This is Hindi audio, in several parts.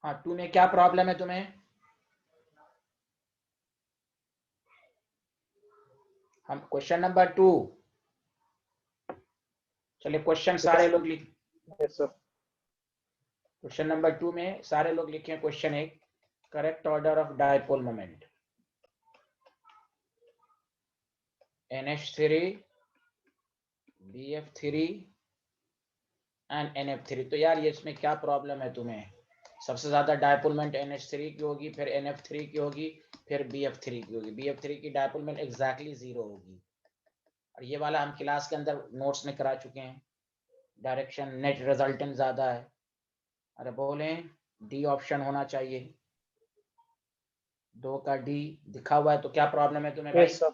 हाँ, 2 में क्या प्रॉब्लम है तुम्हें? हम क्वेश्चन नंबर 2, चलिए क्वेश्चन सारे लोग लिख, यस सर। क्वेश्चन नंबर 2 में सारे लोग लिखे question 1, correct order of dipole moment NH3 BF3 and NF3। तो यार ये इसमें क्या प्रॉब्लम है तुम्हें? सबसे ज्यादा डायपोल मोमेंट NH3 की होगी, फिर NF3 की होगी, फिर BF3 की होगी। BF3 की डायपोल मोमेंट एग्जैक्टली 0 होगी। और ये वाला हम क्लास के अंदर नोट्स में करा चुके हैं। डायरेक्शन नेट रिजल्टेंट ज्यादा है। अरे बोले डी ऑप्शन होना चाहिए, 2 का डी दिखा हुआ है। तो क्या प्रॉब्लम है तुम्हें भाई? Yes sir.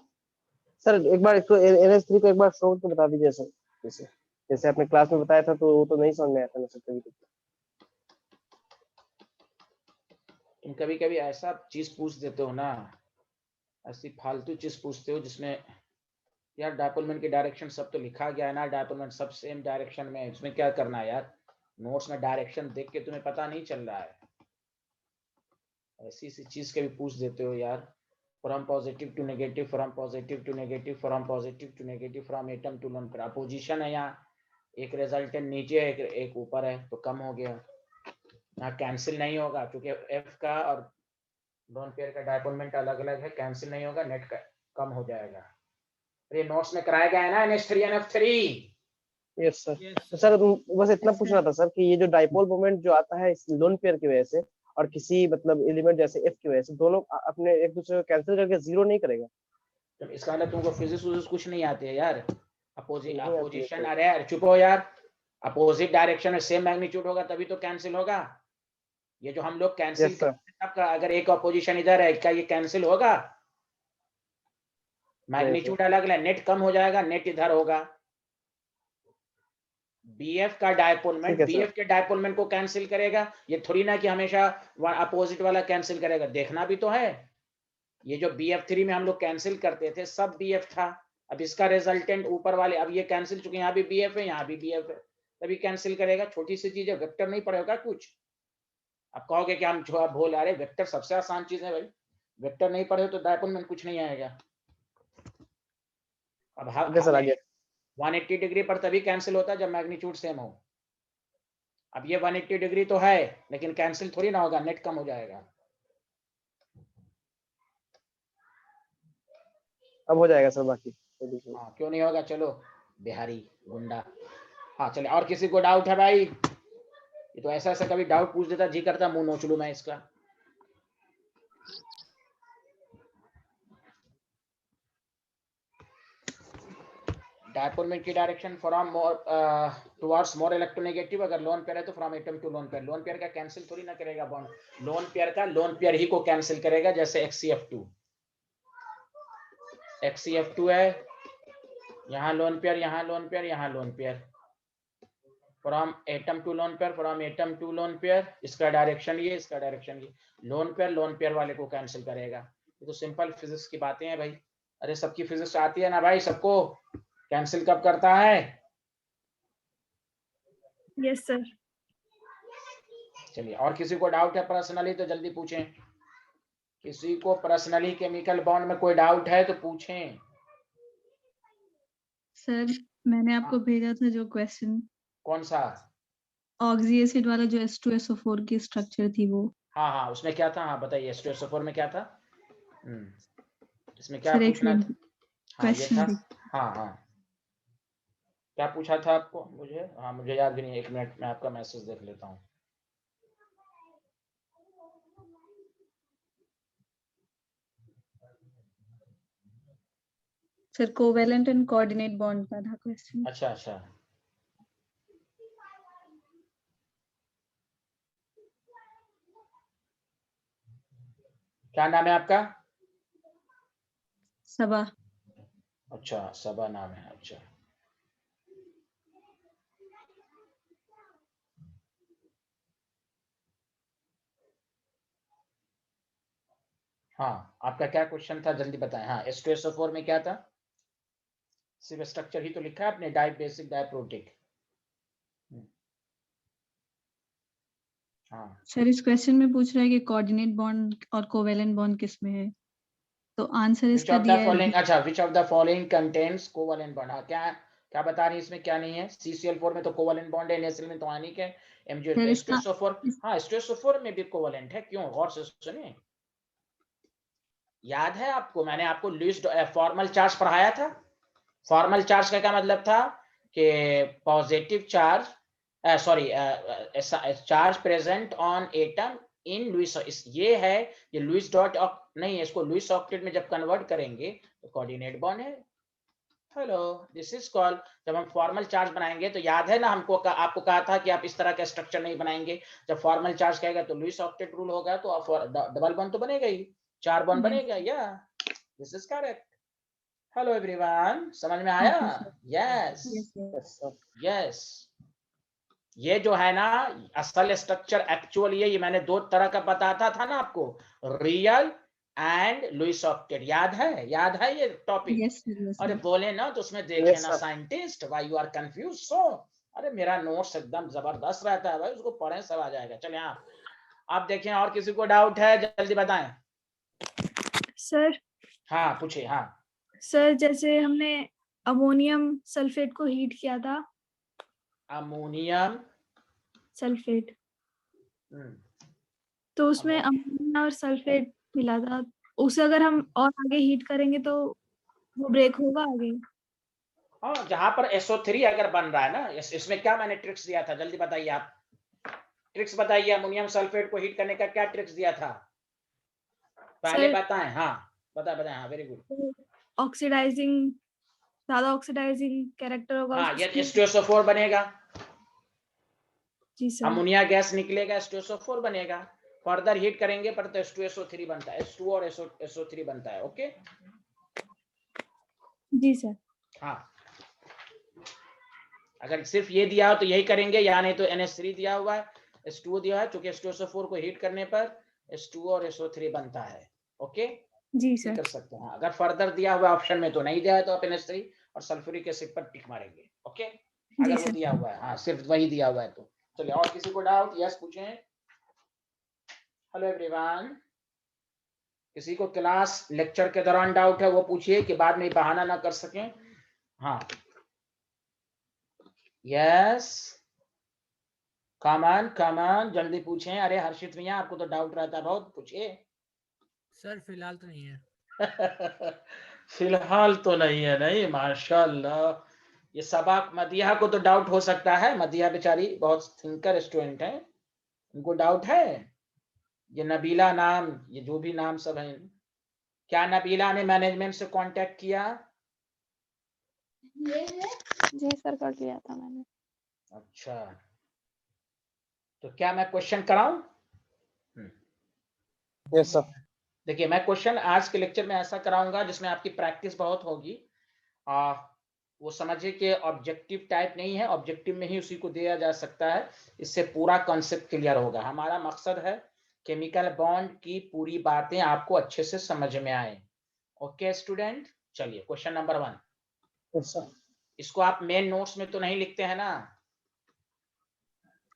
सर एक बार इसको NH3 को एक बार शो के बता दीजिए सर। जैसे जैसे आपने क्लास में बताया था तो वो तो नहीं समझ में आया था ना सर कभी। तुम कभी कभी ऐसा चीज पूछ देते हो ना, ऐसी फालतू चीज पूछते हो जिसमें यार डायपोलमेंट की डायरेक्शन सब तो लिखा गया है ना, डायपोलमेंट सब सेम डायरेक्शन में है, इसमें क्या करना है यार? नोट्स में डायरेक्शन देख के तुम्हें पता नहीं चल रहा है? ऐसी सी चीज कभी पूछ देते हो यार। From positive to negative, from positive to negative, from positive to negative, from atom to lone pair. Opposition है यहाँ, एक रिजल्टेंट नीचे है, एक ऊपर है, तो कम हो गया। यहाँ कैंसिल नहीं होगा क्योंकि एफ का और लोन पेयर का डायपोलमेंट अलग अलग है, कैंसिल नहीं होगा, नेट का कम हो जाएगा। ये नोट्स में कराया गया है ना NH3 NF3। Yes sir. तो सर बस इतना पूछना था सर कि ये जो डाइपोल मोमेंट जो आता है इस लोन पेयर की वजह से और किसी मतलब एलिमेंट जैसे एफ की वजह से, दोनों अपने एक दूसरे को कैंसिल करके जीरो नहीं करेगा? तो इसका मतलब तुमको फिजिक्स कुछ नहीं आती है यार। नहीं आती है अपोजिशन, सर। अरे यार चुप हो यार। अपोजिट डायरेक्शन में सेम मैग्नीट्यूड होगा तभी तो कैंसिल होगा। ये जो हम लोग कैंसिल यस सर। करते हैं सबका, अगर एक अपोजिशन इधर है, क्या ये कैंसिल होगा? नहीं सर। मैग्नीट्यूड अलग है, नेट कम हो जाएगा, नेट इधर होगा। बीएफ का डायपोलमेंट ठीक है सर। बीएफ के डायपोलमेंट को कैंसिल करेगा, ये थोड़ी ना कि हमेशा अपोजिट वाला कैंसिल करेगा, देखना भी तो है। ये जो BF3 में हम लोग कैंसिल करते थे सब BF था, अब इसका रिजल्टेंट ऊपर वाले, अब ये कैंसिल चुके, यहाँ भी BF है, यहाँ भी BF है, तभी कैंसिल करेगा। छोटी सी चीज है, वेक्टर नहीं पड़ेगा कुछ। अब कहोगे कि हम जो भूल आ रहे, वेक्टर सबसे आसान चीज है भाई। वेक्टर नहीं पढ़े तो डायपोलमेंट कुछ नहीं आएगा। अब ओके सर, हम आ गया। 180 डिग्री पर तभी कैंसिल होता है जब मैग्नीट्यूड सेम हो। अब ये 180 डिग्री तो है, लेकिन कैंसिल थोड़ी ना होगा, नेट कम हो जाएगा। अब हो जाएगा सर बाकी। हाँ क्यों नहीं होगा? चलो बिहारी गुंडा। हाँ चले, और किसी को डाउट है भाई? ये तो ऐसा ऐसा कभी डाउट पूछ देता, जी करता मुंह नोच लूं मैं इसका। डायपोलमेंट की direction from more towards more electronegative, अगर लोन पेयर है तो from atom to lone pair. Lone pair का कैंसिल थोड़ी ना करेगा बॉन्ड, लोन पेयर का लोन पेयर ही को कैंसिल करेगा। जैसे XCF2 है, यहाँ लोन पेयर, यहाँ लोन पेयर, यहाँ lone pair, from atom to lone pair, from atom to lone pair, इसका डायरेक्शन ये, इसका डायरेक्शन ये, लोन पेयर वाले को कैंसिल करेगा। ये तो सिंपल फिजिक्स की बातें हैं भाई। अरे सबकी फिजिक्स आती है ना भाई सबको, कैंसिल कब करता है? Yes sir. चलिए, और किसी को डाउट है पर्सनली तो जल्दी पूछें। किसी को पर्सनली केमिकल बॉन्ड में कोई डाउट है तो पूछें। सर मैंने आपको भेजा था जो क्वेश्चन, कौन सा? ऑक्सी एसिड वाला, जो H2SO4 की स्ट्रक्चर थी वो। हाँ हाँ, उसमें क्या था? हाँ बताइए, H2SO4 में क्या था? इसमें क्या सर एक पूछना था? मिनट, हाँ ये था। क्वेश्चन। हाँ हाँ, क्या पूछा था आपको? मुझे हाँ, मुझे याद भी नहीं, एक मिनट में आपका मैसेज देख लेता हूँ। Sir covalent and coordinate bond का था क्वेश्चन। अच्छा अच्छा, क्या नाम है आपका? सबा। अच्छा, सबा नाम है, अच्छा। हाँ, आपका क्या क्वेश्चन था, जल्दी बताएं। हाँ, H2SO4 में क्या था? सिर्फ स्ट्रक्चर ही तो लिखा है आपने, डाई बेसिक डाइप्रोटिक। हाँ सर इस क्वेश्चन में पूछ रहा है कि कोऑर्डिनेट बॉन्ड और कोवेलेंट बॉन्ड किस में है, तो आंसर विच इसका ऑफ द दिया है फॉलोइंग, अच्छा विच of the following contains covalent bond, हाँ क्या क्या बता रही है इसमें, क्या नहीं है? CCl4 में तो कोवेलेंट बॉन्ड है, NaCl में तो आयनिक है, MgO सर पे इसका H2SO4, हाँ H2SO4 में भी कोवेलेंट है, क्यों? गौर से सुनिए, याद है आपको, मैंने आपको लुईस फॉर्मल चार्ज पढ़ाया था। फॉर्मल चार्ज का क्या मतलब था कि positive charge, sorry charge present on atom in Lewis, ये है ये लुईस डॉट नहीं है, इसको लुईस ऑक्टेट में जब कन्वर्ट करेंगे तो कोऑर्डिनेट बॉन्ड है। हेलो, दिस इज कॉल्ड, जब हम फॉर्मल चार्ज बनाएंगे तो याद है ना हमको आपको कहा था कि आप इस तरह का स्ट्रक्चर नहीं बनाएंगे, जब फॉर्मल चार्ज कहेगा तो लुईस ऑक्टेट रूल होगा, तो डबल बॉन्ड तो बनेगा ही, 4 बॉन्ड बनेगा, या this is correct. Hello everyone, समझ में आया? Okay sir, yes yes sir, yes sir. Yes, ये जो है ना असल स्ट्रक्चर एक्चुअल, ये मैंने 2 तरह का बताता था ना आपको, रियल एंड लुईस ऑक्टेट, याद है ये टॉपिक? यस सर, यस अरे सर। बोले ना तो उसमें देखे यस ना sir. Scientist, why you are confuse so. अरे मेरा नोट्स एकदम जबरदस्त रहता है भाई, उसको पढ़ें सब आ जाएगा। चलिए हाँ, आप देखें, और किसी को डाउट है जल्दी बताएं। सर हाँ पूछिए। हाँ सर जैसे हमने अमोनियम सल्फेट को हीट किया था, अमोनियम, सल्फेट, तो उसमें अमोनियम, अमोनिया और सल्फेट मिला था, उसे अगर हम और आगे हीट करेंगे तो वो ब्रेक होगा आगे। हाँ जहां पर SO3 अगर बन रहा है ना, इसमें क्या मैंने ट्रिक्स दिया था, जल्दी बताइए आप, ट्रिक्स बताइए, अमोनियम सल्फेट को हीट करने का क्या ट्रिक्स दिया था, पहले सर बताएं। हाँ बताएं, हाँ वेरी गुड। ऑक्सीडाइजिंग, ज्यादा ऑक्सीडाइजिंग कैरेक्टर होगा हाँ ये उसकी। H2SO4 बनेगा, जी सर। अमोनिया गैस निकलेगा, H2SO4 बनेगा, फर्दर हीट करेंगे पर तो H2SO3 बनता है, H2 और SO3 बनता है। ओके जी सर। हाँ, अगर सिर्फ ये दिया हो तो यही करेंगे, या नहीं तो NH3 दिया हुआ है, H2O दिया है, क्योंकि H2SO4 को हीट करने पर H2 और SO3 बनता है। ओके जी ये सर। कर सकते हैं। अगर फर्दर दिया हुआ ऑप्शन में तो नहीं दिया है तो आप NH3 और सल्फ्यूरिक एसिड पर टिक मारेंगे। ओके जी अगर वो सर। दिया हुआ है, हाँ सिर्फ वही दिया हुआ है तो। चलिए, और किसी को डाउट? यस पूछें। हेलो एवरीवन, किसी को क्लास लेक्चर के दौरान डाउट है वो पूछिए, कि बाद में बहाना ना कर सकें। हाँ यस, कमान जल्दी पूछें। अरे हर्षित भैया, आपको तो डाउट रहता है बहुत, पूछिए। सर फिलहाल तो नहीं है। फिलहाल तो नहीं है, नहीं माशाल्लाह। ये सबा मदिया को तो डाउट हो सकता है, मदिया बेचारी बहुत थिंकर स्टूडेंट है, उनको डाउट है। ये नबीला नाम, ये जो भी नाम सब है, क्या नबीला ने मैनेजमेंट से कांटेक्ट किया? जी सर, कर लिया था मैंने। अच्छा, तो क्या मैं क्वेश्चन कराऊं? Yes sir. देखिए, मैं क्वेश्चन आज के लेक्चर में ऐसा कराऊंगा जिसमें आपकी प्रैक्टिस बहुत होगी। वो समझिए कि ऑब्जेक्टिव टाइप नहीं है, ऑब्जेक्टिव में ही उसी को दिया जा सकता है, इससे पूरा कॉन्सेप्ट क्लियर होगा। हमारा मकसद है केमिकल बॉन्ड की पूरी बातें आपको अच्छे से समझ में आए। ओके स्टूडेंट, चलिए क्वेश्चन नंबर 1। Yes sir. इसको आप मेन नोट्स में तो नहीं लिखते हैं ना?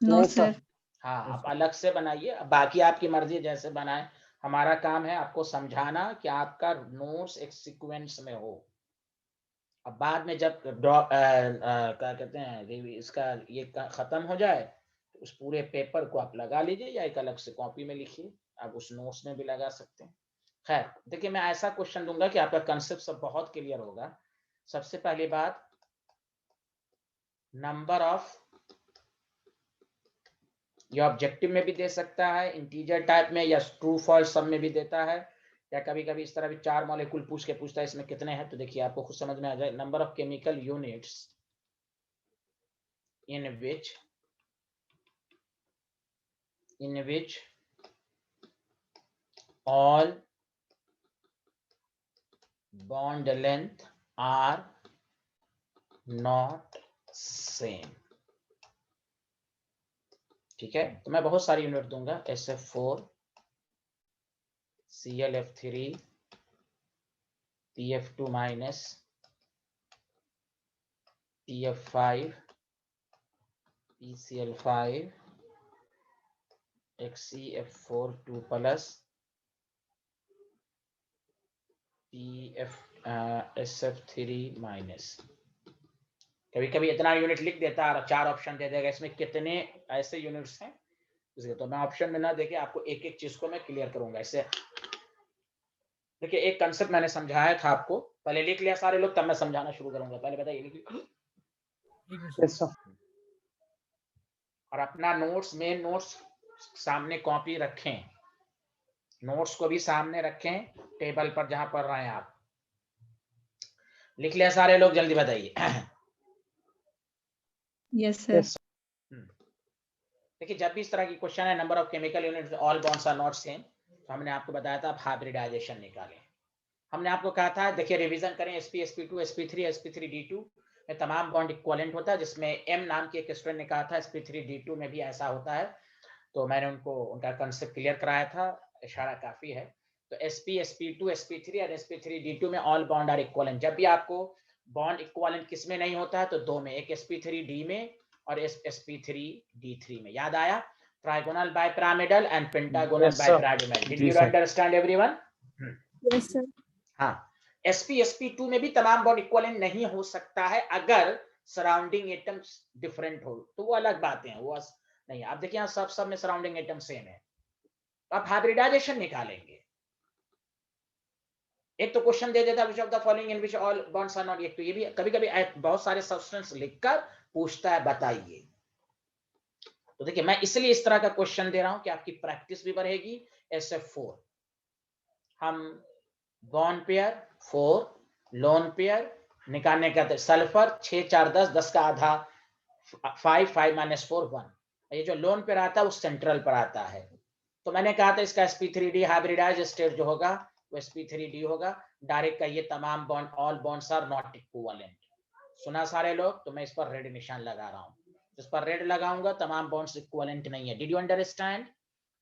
नो नहीं सर। सर। हाँ, आप अलग से बनाइए, बाकी आपकी मर्जी जैसे बनाए। हमारा काम है आपको समझाना कि आपका नोट्स एक सीक्वेंस में हो। अब बाद में जब क्या कहते हैं, इसका ये खत्म हो जाए तो उस पूरे पेपर को आप लगा लीजिए, या एक अलग से कॉपी में लिखिए, आप उस नोट्स में भी लगा सकते हैं। खैर देखिए, मैं ऐसा क्वेश्चन दूंगा कि आपका कंसेप्ट सब बहुत क्लियर होगा। सबसे पहली बात, नंबर ऑफ, ये ऑब्जेक्टिव में भी दे सकता है, इंटीजर टाइप में, या ट्रू फॉल्स सब में भी देता है, या कभी कभी इस तरह भी 4 मॉलिक्यूल पूछ के पूछता है इसमें कितने हैं, तो देखिए आपको खुद समझ में आ जाए। Number of chemical units in which all bond length are not same। ठीक है, तो मैं बहुत सारी यूनिट दूंगा, SF4, ClF3, PF2 minus, PF5, PCl5, एक CF4 2 प्लस SF3 माइनस। कभी कभी इतना यूनिट लिख देता है और 4 ऑप्शन दे देगा, इसमें कितने ऐसे यूनिट्स हैं इसलिए तो मैं ऑप्शन में ना देके आपको एक एक चीज को मैं क्लियर करूंगा। ऐसे देखिए एक कंसेप्ट मैंने समझाया था आपको, पहले लिख लिया सारे लोग तब मैं समझाना शुरू करूंगा। पहले बताइए एक मिनट यस सर। सर। और अपना नोट्स मेन नोट्स सामने कॉपी रखें, नोट्स को भी सामने रखें टेबल पर जहां पढ़ रहे हैं आप। लिख लिया सारे लोग, जल्दी बताइए। Yes sir. देखिए जब भी इस तरह की क्वेश्चन है, number of chemical units all bonds are not same, तो हमने आपको बताया था आप हाइब्रिडाइजेशन निकालें। हमने आपको कहा था, देखिए रिवीजन करें, sp sp2 sp3 sp3d2 में तमाम बॉन्ड इक्विवेलेंट होता है, जिसमें m नाम की एक स्टूडेंट ने कहा था sp3d2 में भी ऐसा होता है, तो मैंने उनको उनका कंसेप्ट क्लियर कराया था, इशारा काफी है। तो sp sp2 sp3 और sp3d2 में ऑल बॉन्ड आर इक्विवेलेंट। जब भी आपको बॉन्ड इक्विवेलेंट किस में नहीं होता है तो दो में, एक sp3d में और sp3d3 में। याद आया? Trigonal bipyramidal and pentagonal Yes, sir. Bipyramidal. Did जी, you sir. Understand everyone? Yes sir. हाँ, sp2 में भी तमाम बॉन्ड इक्विवेलेंट नहीं हो सकता है अगर सराउंडिंग एटम्स डिफरेंट हो, तो वो अलग बातें हैं, वो नहीं। आप देखिए यहाँ सब में सराउंडिंग एटम सेम है, तो आप हाइब्रिडाइजेशन निकालेंगे। एक तो क्वेश्चन दे देता which of the following in which all bonds are not, एक तो ये भी कभी कभी बहुत सारे सब्सटेंस लिखकर पूछता है, बताइए। तो देखिए मैं इसलिए इस तरह का क्वेश्चन दे रहा हूं कि आपकी प्रैक्टिस भी बढ़ेगी। SF4 हम बॉन्ड पेयर 4, लोन पेयर निकालने का, सल्फर 6 4 10 10 का आधा 5 5 - 4 1। ये जो लोन पेयर आता है वो सेंट्रल पर आता है, तो मैंने कहा था इसका sp3d हाइब्रिडाइज स्टेट जो होगा वो sp3d होगा। डायरेक्ट का ये तमाम bond all bonds are not equivalent. सुना सारे लोग? तो मैं इस पर रेड निशान लगा रहा हूं, इस पर रेड लगाऊंगा, तमाम बॉन्ड्स इक्विवेलेंट नहीं है। Did you understand?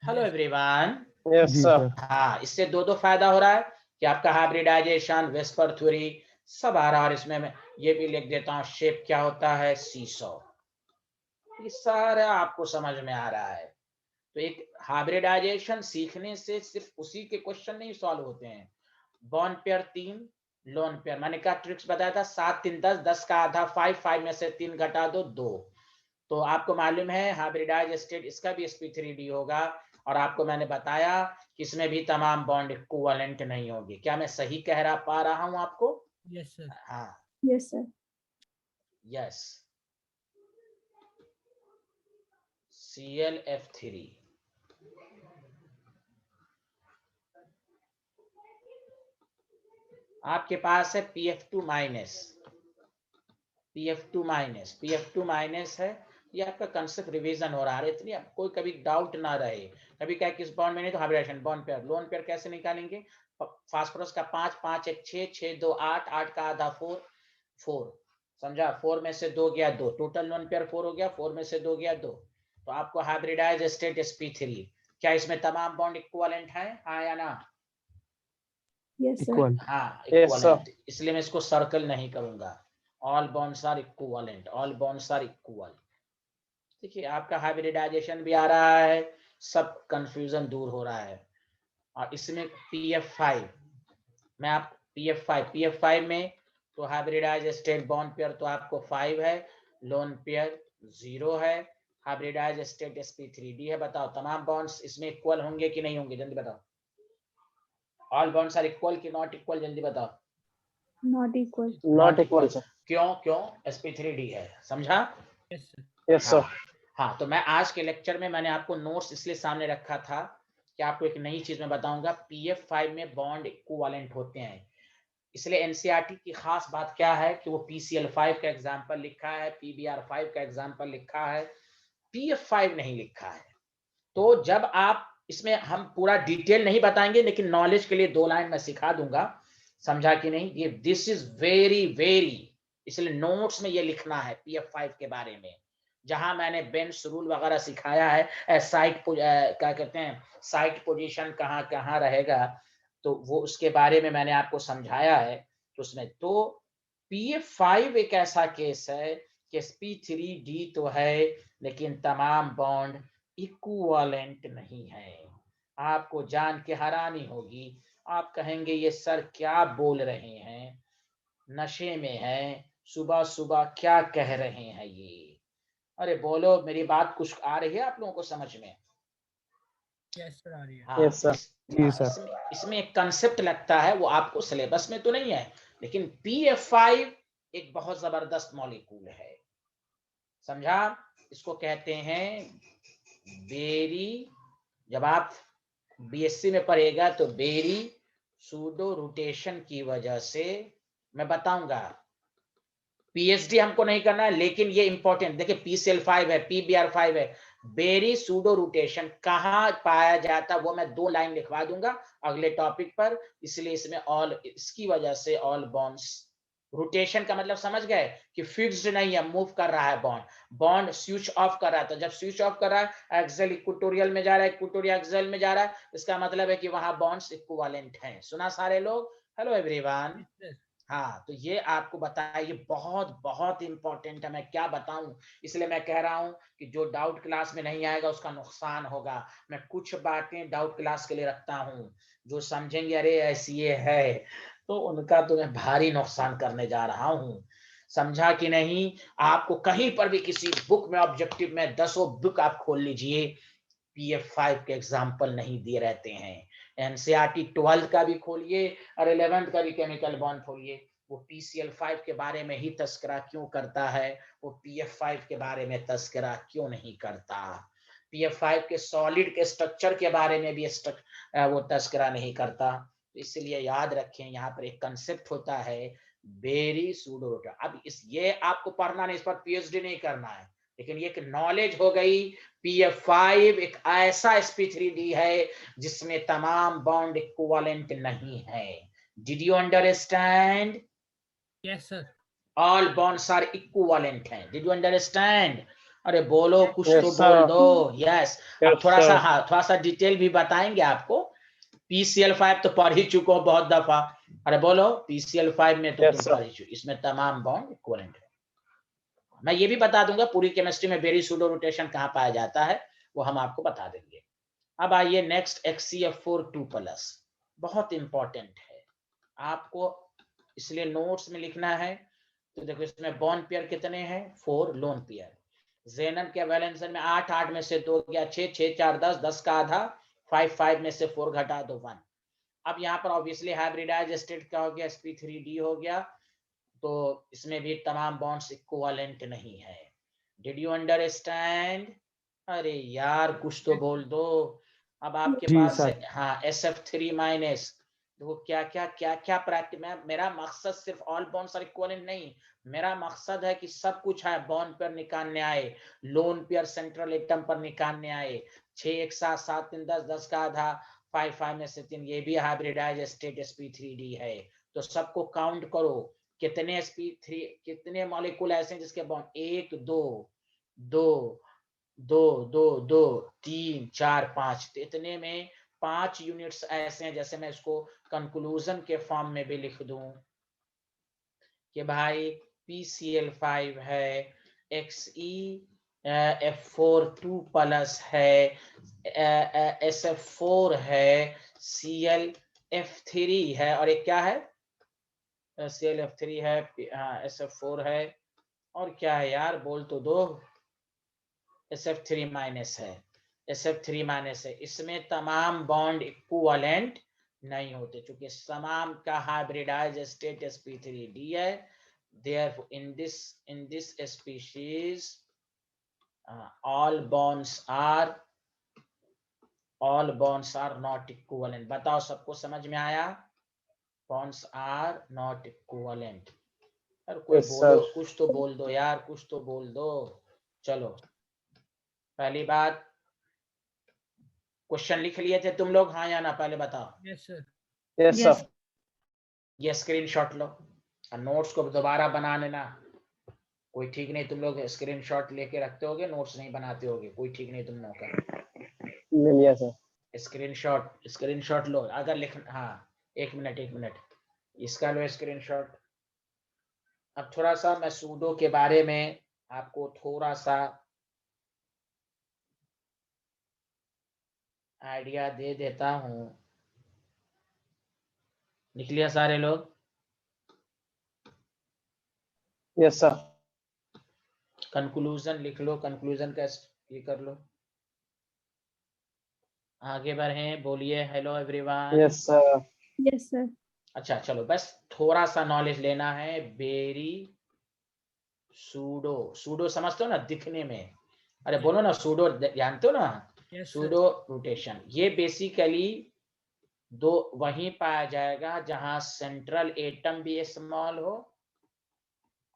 Hello everyone. Yes जी सर। सर। हाँ, इससे दो फायदा हो रहा है कि आपका हाइब्रिडाइजेशन, वेस्पर थ्योरी सब आ रहा है, और इसमें मैं ये भी लिख देता हूँ शेप क्या होता है, सीसॉ। ये सारा आपको समझ में आ रहा है। तो एक हाइब्रिडाइजेशन सीखने से सिर्फ उसी के क्वेश्चन नहीं सॉल्व होते हैं। बॉन्ड पेयर 3, लोन पेयर, मैंने क्या ट्रिक्स बताया था, 7 3 10 10 का आधा 5 5 में से 3 घटा दो 2। तो आपको मालूम है हाइब्रिडाइज स्टेट इसका भी sp3d होगा, और आपको मैंने बताया कि इसमें भी तमाम बॉन्ड इक्विवेलेंट नहीं होगी। क्या मैं सही कह पा रहा हूं आपको? Yes sir. हाँ, यस सर। यस। ClF3 आपके पास है PF2 minus, PF2 minus, PF2 minus है। ये आपका कंसेप्ट रिवीजन हो रहा है, इतनी कोई कभी डाउट ना रहे। कभी क्या किस बॉन्ड में नहीं तो hybridization. Bond pair, lone pair कैसे निकालेंगे? फास्फोरस का 5 5 1 6 6 2 8 8 का आधा 4 4, समझा? 4 में से 2 गया 2, टोटल लोन पेयर 4 हो गया, 4 में से 2 गया 2। तो आपको हाइब्रिडाइज स्टेट sp3। क्या इसमें तमाम बॉन्ड इक्विवेलेंट है, हाँ या ना? Yes sir. इक्वल। हाँ, Yes, sir. इक्विवेलेंट, इसलिए मैं इसको सर्कल नहीं करूंगा। All bonds are equivalent, all bonds are equal. देखिए आपका हाइब्रिडाइजेशन भी आ रहा है, सब कंफ्यूजन दूर हो रहा है। और इसमें PF5 मैं आप PF5 में तो हाइब्रिडाइज स्टेट बॉन्ड पेयर तो आपको 5 है, लोन पेयर 0 है, हाइब्रिडाइज स्टेट sp3d है। बताओ तमाम बॉन्ड्स इसमें इक्वल होंगे कि नहीं होंगे, जल्दी बताओ। ऑल बॉन्ड्स आर इक्वल कि नॉट इक्वल, जल्दी बताओ। Not equal. Not equal sir. क्यों? क्यों? sp3d है, समझा? Yes sir. Yes sir. हाँ, तो मैं आज के लेक्चर में मैंने आपको नोट्स इसलिए सामने रखा था कि आपको एक नई चीज में बताऊंगा। PF5 में बॉन्ड इक्विवेलेंट होते हैं, इसलिए NCERT की खास बात क्या है कि वो PCl5 का एग्जांपल लिखा है, PBr5 का एग्जांपल लिखा है, PF5 नहीं लिखा है। तो जब आप इसमें हम पूरा डिटेल नहीं बताएंगे, लेकिन नॉलेज के लिए 2 लाइन मैं सिखा दूंगा, समझा कि नहीं? ये दिस इज वेरी वेरी, इसलिए नोट्स में ये लिखना है PF5 के बारे में। जहां मैंने बेंच रूल वगैरह सिखाया है, साइट क्या कहते हैं, साइट पोजीशन कहाँ कहाँ रहेगा, तो वो उसके बारे में मैंने आपको समझाया है। तो उसमें तो PF5 एक ऐसा केस है कि sp3d तो है लेकिन तमाम बॉन्ड इक्विवेलेंट नहीं है। आपको जान के हैरानी होगी, आप कहेंगे ये सर क्या बोल रहे हैं, नशे में है, सुबह सुबह क्या कह रहे हैं ये। अरे बोलो, मेरी बात कुछ आ रही है आप लोगों को समझ में? यस सर, आ रही है। हाँ, Yes, sir. जी सर। इसमें एक कंसेप्ट लगता है, वो आपको सिलेबस में तो नहीं है, लेकिन PF5 एक बहुत जबरदस्त मॉलिक्यूल है, समझा? इसको कहते हैं बेरी, जब आप बीएससी में पढ़ेगा तो बेरी सूडो रोटेशन की वजह से, मैं बताऊंगा, पीएचडी हमको नहीं करना है, लेकिन ये इंपॉर्टेंट देखिए, PCl5 है, PBr5 है, बेरी सूडो रोटेशन कहाँ पाया जाता है वो मैं 2 लाइन लिखवा दूंगा अगले टॉपिक पर, इसलिए इसमें ऑल, इसकी वजह से ऑल बॉन्ड्स, रोटेशन का मतलब समझ गए कि फिक्स्ड नहीं है, मूव कर रहा है बॉन्ड, बॉन्ड स्विच ऑफ कर रहा है, तो जब स्विच ऑफ कर रहा है एक्सियल इक्वेटोरियल में जा रहा है, इक्वेटोरियल एक्सियल में जा रहा है, इसका मतलब है कि वहां बॉन्ड्स इक्विवेलेंट हैं। सुना सारे लोग? Hello everyone. Yes, हाँ, तो ये आपको बताया, ये बहुत बहुत इंपॉर्टेंट है, मैं क्या बताऊं, इसलिए मैं कह रहा हूं कि जो डाउट क्लास में नहीं आएगा उसका नुकसान होगा। मैं कुछ बातें डाउट क्लास के लिए रखता हूं, जो समझेंगे अरे ऐसी ये है, तो उनका तो मैं भारी नुकसान करने जा रहा हूं, समझा कि नहीं? आपको कहीं पर भी किसी बुक में, ऑब्जेक्टिव में 10 बुक आप खोल लीजिए, PF5 के एग्जाम्पल नहीं दिए रहते हैं। एनसीईआरटी 12th का भी खोलिए और 11th का भी केमिकल बॉन्ड खोलिए, वो PCl5 के बारे में ही तस्करा क्यों करता है, वो PF5 के बारे में तस्करा क्यों नहीं करता, PF5 के सॉलिड के स्ट्रक्चर के बारे में भी वो तस्करा नहीं करता। तो इसलिए याद रखें, यहाँ पर एक कंसेप्ट होता है बेरी सूडो रोटेशन। अब ये आपको पढ़ना नहीं, इस पर पीएचडी नहीं करना है, लेकिन ये एक नॉलेज हो गई। PF5 एक ऐसा sp3d है जिसमें तमाम बॉन्ड इक्विवेलेंट नहीं है। Did you understand? yes sir. All bonds are equivalent हैं। Did you understand? अरे बोलो, कुछ Yes, तो sir. बोल दो। यस। अब Yes, थोड़ा सा, sir. हाँ, थोड़ा सा डिटेल भी बताएंगे आपको। PCl5 तो पढ़ ही चुको बहुत दफा। अरे बोलो, PCl5 में तो Yes, तुम sir. पढ़ ही चुके, इसमें तमाम बॉन्ड इक्विवेलेंट है। मैं ये भी बता दूंगा पूरी केमिस्ट्री में बेरी सूडो रोटेशन कहाँ पाया जाता है, वो हम आपको बता देंगे। अब आइए नेक्स्ट, HCl4 2+, बहुत इंपॉर्टेंट है आपको, इसलिए नोट्स में लिखना है। तो देखो, इसमें बॉन्ड पेयर कितने हैं? 4 लोन पेयर। जेनन के वैलेंस में 8 8 में से 2 गया 6 6 4 10 10 का आधा, 5 5 में से 4 घटा दो 1। अब यहाँ पर ऑब्वियसली हाइब्रिडाइज स्टेट क्या हो गया? sp3d हो गया, तो इसमें भी तमाम बॉन्ड्स इक्विवेलेंट नहीं है। Did you understand? अरे यार कुछ तो बोल दो। अब आपके जी पास सर। है, हाँ, SF3-, देखो क्या क्या क्या क्या प्रैक्टिस में, मेरा मकसद सिर्फ ऑल बॉन्ड्स आर इक्विवेलेंट नहीं, मेरा मकसद है कि सब कुछ है, बॉन्ड पेयर निकालने आए, लोन पेयर सेंट्रल एटम पर निकालने आए, 6 1 7 7 3 10 10 का आधा, 5 5 में से 3, ये भी हाइब्रिडाइज स्टेट sp3d है। तो सबको काउंट करो, कितने sp3, कितने मॉलिक्यूल ऐसे हैं जिसके बॉन्ड 1 2 2 2 2 2 3 4 5, तो इतने में 5 यूनिट्स ऐसे हैं, जैसे मैं इसको कंक्लूजन के फॉर्म में भी लिख दूं कि भाई PCl5 है, XeF4 2+ है, SF4 है, ClF3 है, और एक क्या है? ClF3 है, हाँ, SF4 है, और क्या है यार, बोल तो दो। SF3- है, SF3- है। इसमें तमाम बॉन्ड इक्विवेलेंट नहीं होते, क्योंकि तमाम का हाइब्रिडाइज स्टेट sp3d है। Therefore, in this species, all bonds are not equivalent. बताओ, सबको समझ में आया? Bonds are not equivalent. यार कोई Yes, बोलो, sir. कुछ तो बोल दो यार, कुछ तो बोल दो। चलो, पहली बात, क्वेश्चन लिख लिए थे तुम लोग, हाँ या ना? पहले बताओ। Yes sir. Yes, Yes. sir. ये स्क्रीनशॉट लो और नोट्स को दोबारा बना लेना। कोई ठीक नहीं, तुम लोग स्क्रीनशॉट लेके रखते होगे, नोट्स नहीं बनाते होगे, कोई ठीक नहीं तुम लोगों का। ले लिया सर। स्क्रीनशॉट लो अगर लिख, हाँ, एक मिनट, इसका लो स्क्रीनशॉट। अब थोड़ा सा मैं सूडो के बारे में आपको थोड़ा सा आइडिया दे देता हूं। लिख लिया सारे लोग? Yes sir. कंक्लूजन लिख लो, कंक्लूजन का ये कर लो। आगे बढ़े, बोलिए hello everyone. Yes sir. Yes sir. अच्छा चलो, बस थोड़ा सा नॉलेज लेना है। बेरी सूडो, सूडो समझते हो ना दिखने में? अरे बोलो ना, सूडो जानते हो ना? Yes, sir. सूडो रोटेशन, ये बेसिकली दो वहीं पाया जाएगा जहां सेंट्रल एटम भी स्मॉल हो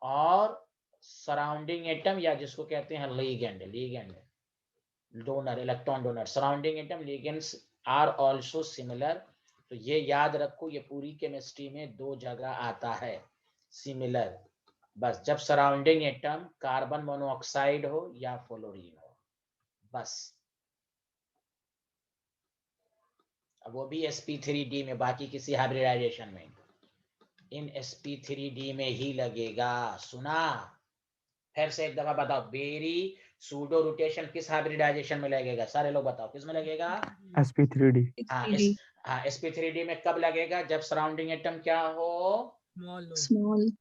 और सराउंडिंग एटम, या जिसको कहते हैं ligand, donor, electron donor, surrounding atom, ligands are also similar. तो ये याद रखो, ये पूरी केमिस्ट्री में 2 जगह आता है सिमिलर। बस जब सराउंडिंग एटम कार्बन मोनोऑक्साइड हो या फ्लोरीन हो, बस। अब वो भी sp3d में, बाकी किसी हाइब्रिडाइजेशन में, इन sp3d में ही लगेगा। सुना? फिर से एक दफा बताओ, बेरी सूडो रोटेशन किस हाइब्रिडाइजेशन में लगेगा? सारे लोग बताओ, किस में लगेगा? sp3d। हाँ, sp3d में कब लगेगा? जब सराउंडिंग एटम क्या हो? स्मॉल।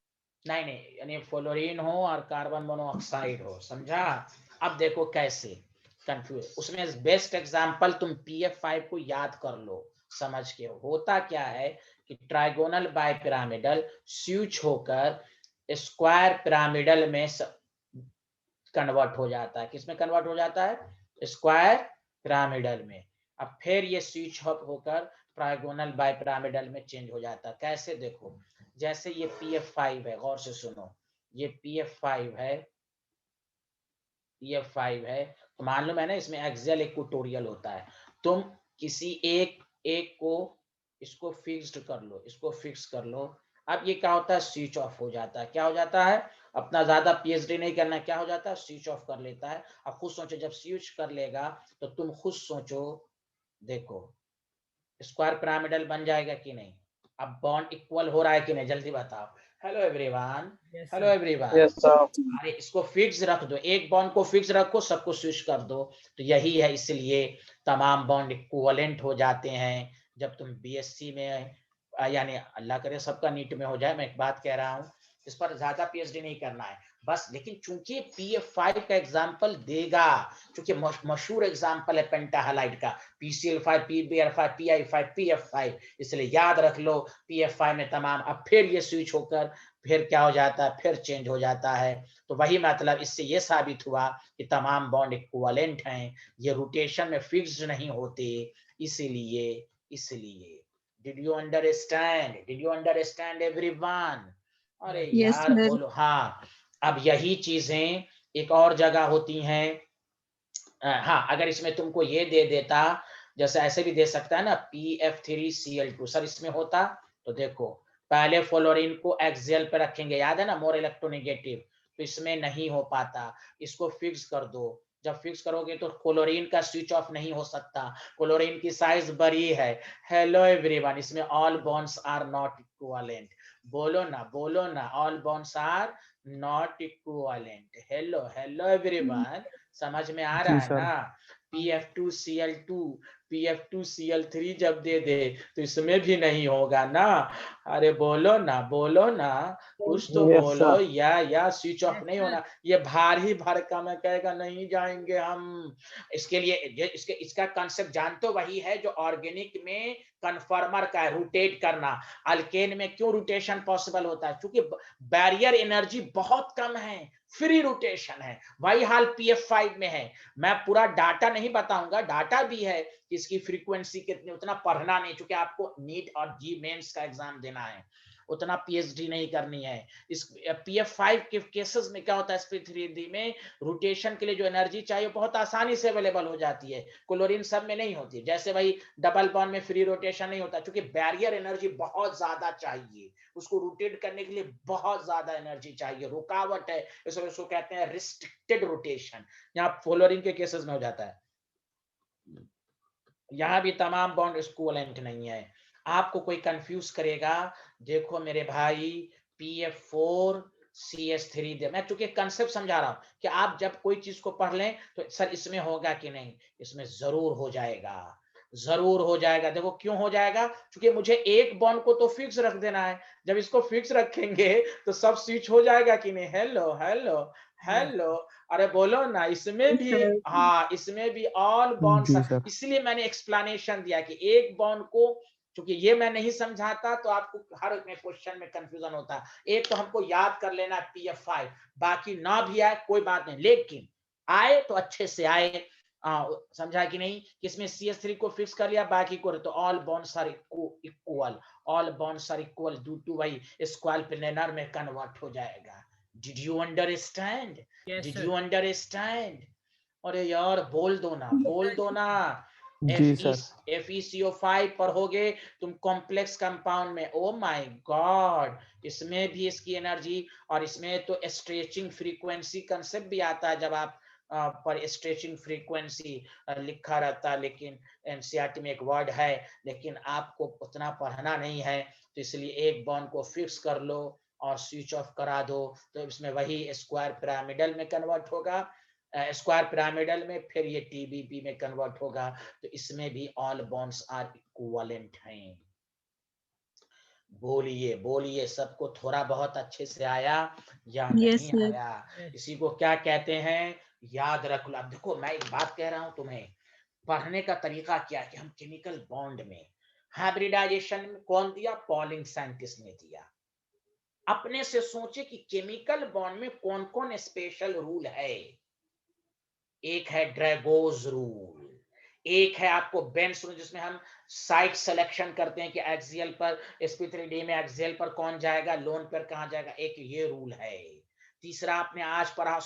नहीं, यानी फ्लोरीन हो और कार्बन मोनोऑक्साइड हो। समझा? अब देखो कैसे कंफ्यूज, उसमें बेस्ट एग्जांपल तुम pf5 को याद कर लो समझ के। होता क्या है कि ट्राइगोनल बाइपिरामिडल स्विच होकर स्क्वायर पिरामिडल में कन्वर्ट हो जाता है। किसमें कन्वर्ट हो जाता है? स्क्वायर पिरामिडल में। अब फिर ये स्विच होकर ट्राइगोनल बाइपिरामिडल में चेंज हो जाता है। कैसे? देखो, जैसे ये pf5 है, गौर से सुनो, ये pf5 है, pf5 है, तो मान लो मैंने इसमें एक्सियल इक्वेटोरियल होता है। तुम किसी एक को इसको फिक्स्ड कर लो, इसको फिक्स कर लो। अब ये क्या होता है? स्विच ऑफ हो जाता है। क्या हो जाता है? अपना ज्यादा पीएचडी नहीं करना, क्या हो जाता है? स्विच ऑफ कर लेता है। अब खुद सोचो, जब स्विच कर लेगा तो तुम खुद सोचो, देखो स्क्वायर पिरामिडल बन जाएगा कि नहीं? अब बॉन्ड इक्वल हो रहा है कि नहीं? जल्दी बताओ। Hello everyone, Yes, hello sir. Everyone. Yes sir. अरे इसको फिक्स रख दो, एक बॉन्ड को फिक्स रखो, सबको स्विच कर दो। तो यही है, इसलिए तमाम बॉन्ड इक्विवेलेंट हो जाते हैं। जब तुम बीएससी में, यानी अल्लाह करे सबका नीट में हो जाए, मैं एक बात कह रहा हूँ, इस पर ज्यादा पीएचडी नहीं करना है बस। लेकिन चूंकि pf5 का एग्जांपल देगा, चूंकि मशहूर एग्जांपल है पेंटाहालाइड का, PCl5, PBr5, PI5, PF5, इसलिए याद रख लो pf5 में तमाम। अब फिर ये स्विच होकर फिर क्या हो जाता है? फिर चेंज हो जाता है। तो वही मतलब, इससे ये साबित हुआ कि तमाम बॉन्ड इक्विवेलेंट हैं, ये रोटेशन में फिक्स्ड नहीं होते। इसलिए डिड यू अंडरस्टैंड एवरीवन? अरे यस यार सर। बोलो। हाँ, अब यही चीजें एक और जगह होती हैं। हाँ, अगर इसमें तुमको ये दे देता, जैसे ऐसे भी दे सकता है ना, PF3Cl2, सर इसमें होता तो देखो, पहले फ्लोरीन को एक्सियल पे रखेंगे, याद है ना, मोर इलेक्ट्रोनेगेटिव, तो इसमें नहीं हो पाता। इसको फिक्स कर दो। जब फिक्स करोगे तो क्लोरीन का स्विच ऑफ नहीं हो सकता, क्लोरीन की साइज बड़ी है। हेलो एवरीवन, इसमें all bonds are not equivalent. बोलो ना, all bonds are not equivalent. Hello everyone, समझ में आ रहा जी है सर। ना? PF2Cl2, PF2Cl3 जब दे दे तो इसमें भी नहीं होगा ना? अरे बोलो ना, कुछ तो यस बोलो। सर। या स्विच ऑफ Yes, नहीं sir. होना। ये भारी भरकम है, कहेगा नहीं जाएंगे हम। इसके लिए इसका कंसेप्ट जानते हो, वही है जो ऑर्गेनिक में कन्फर्मर का है, रोटेट करना। अल्केन में क्यों रोटेशन पॉसिबल होता है? क्योंकि बैरियर एनर्जी बहुत कम है, फ्री रोटेशन है। वही हाल PF5 में है। मैं पूरा डाटा नहीं बताऊंगा, डाटा भी है कि इसकी फ्रीक्वेंसी कितनी, उतना पढ़ना नहीं, क्योंकि आपको नीट और जी मेंस का एग्जाम देना है, उतना पीएचडी नहीं करनी है। इस PF5 के केसेस में क्या होता है, sp3d में रोटेशन के लिए जो एनर्जी चाहिए बहुत आसानी से अवेलेबल हो जाती है, क्लोरीन सब में नहीं होती। जैसे भाई डबल बॉन्ड में फ्री रोटेशन नहीं होता, क्योंकि बैरियर एनर्जी बहुत ज्यादा चाहिए, उसको रोटेट करने के लिए बहुत ज्यादा एनर्जी चाहिए, रुकावट है, इसको कहते हैं रिस्ट्रिक्टेड रोटेशन। यहाँ फ्लोरीन के केसेस में हो जाता है। यहाँ भी तमाम बॉन्ड इक्विवेलेंट नहीं है। आपको कोई कंफ्यूज करेगा, देखो मेरे भाई, PF4CH3 दे, मैं चूंकि कंसेप्ट समझा रहा हूं कि आप जब कोई चीज को पढ़ लें तो सर इसमें होगा कि नहीं, इसमें जरूर हो जाएगा। जरूर हो जाएगा। देखो क्यों हो जाएगा, क्योंकि मुझे एक बॉन्ड को तो फिक्स रख देना है। जब इसको फिक्स रखेंगे तो सब स्विच हो जाएगा कि नहीं। हेलो हेलो हेलो, अरे बोलो ना, इसमें भी हाँ, इसमें भी ऑल बॉन्ड्स। जी सर। इसलिए मैंने एक्सप्लेनेशन दिया कि एक बॉन्ड को, क्योंकि ये मैं नहीं समझाता तो आपको हर में क्वेश्चन में कंफ्यूजन होता है। एक तो हमको याद कर लेना PF5, बाकी ना भी आए कोई बात नहीं, लेकिन आए तो अच्छे से आए। समझा कि नहीं, किसमें CH3 को फिक्स कर लिया, बाकी को तो all bonds are equal, all bonds are equal due to भाई स्क्वायर प्लेनर में कन्वर्ट हो जाएगा। Did you understand? Yes, did sir. You understand? अरे यार बोल दो ना, बोल दो ना। जी सर। FeCO5 पढ़ोगे तुम कॉम्प्लेक्स कंपाउंड में, ओ माय गॉड, इसमें भी इसकी एनर्जी, और इसमें तो स्ट्रेचिंग फ्रीक्वेंसी कंसेप्ट भी आता है। जब आप पर स्ट्रेचिंग फ्रीक्वेंसी लिखा रहता है, लेकिन एनसीईआरटी में एक वर्ड है, लेकिन आपको उतना पढ़ना नहीं है, तो इसलिए एक बॉन्ड को फिक्स कर लो और स्विच ऑफ करा दो, तो इसमें वही स्क्वायर पिरामिडल में कन्वर्ट होगा, स्क्वायर पिरामिडल में, फिर ये TBP में कन्वर्ट होगा। तो इसमें भी ऑल बॉन्ड्स आर इक्विवेलेंट हैं। बोलिए बोलिए, सबको थोड़ा बहुत अच्छे से आया या Yes, नहीं sir. आया? इसी को क्या कहते हैं, याद रख लो। अब देखो मैं एक बात कह रहा हूं तुम्हें, पढ़ने का तरीका क्या है कि हम केमिकल बॉन्ड में हाइब्रिडाइजेशन में कौन दिया, पॉलिंग साइंटिस्ट ने दिया। अपने से सोचे कि केमिकल बॉन्ड में कौन कौन स्पेशल रूल है। एक है ड्रैगोज रूल, एक है आपको बेंस रूल, जिसमें हम साइट सिलेक्शन करते हैं कि एक्सियल पर sp3d में एक्सियल पर कौन जाएगा, लोन पर कहां जाएगा, एक ये रूल है। तीसरा आपने आज पढ़ा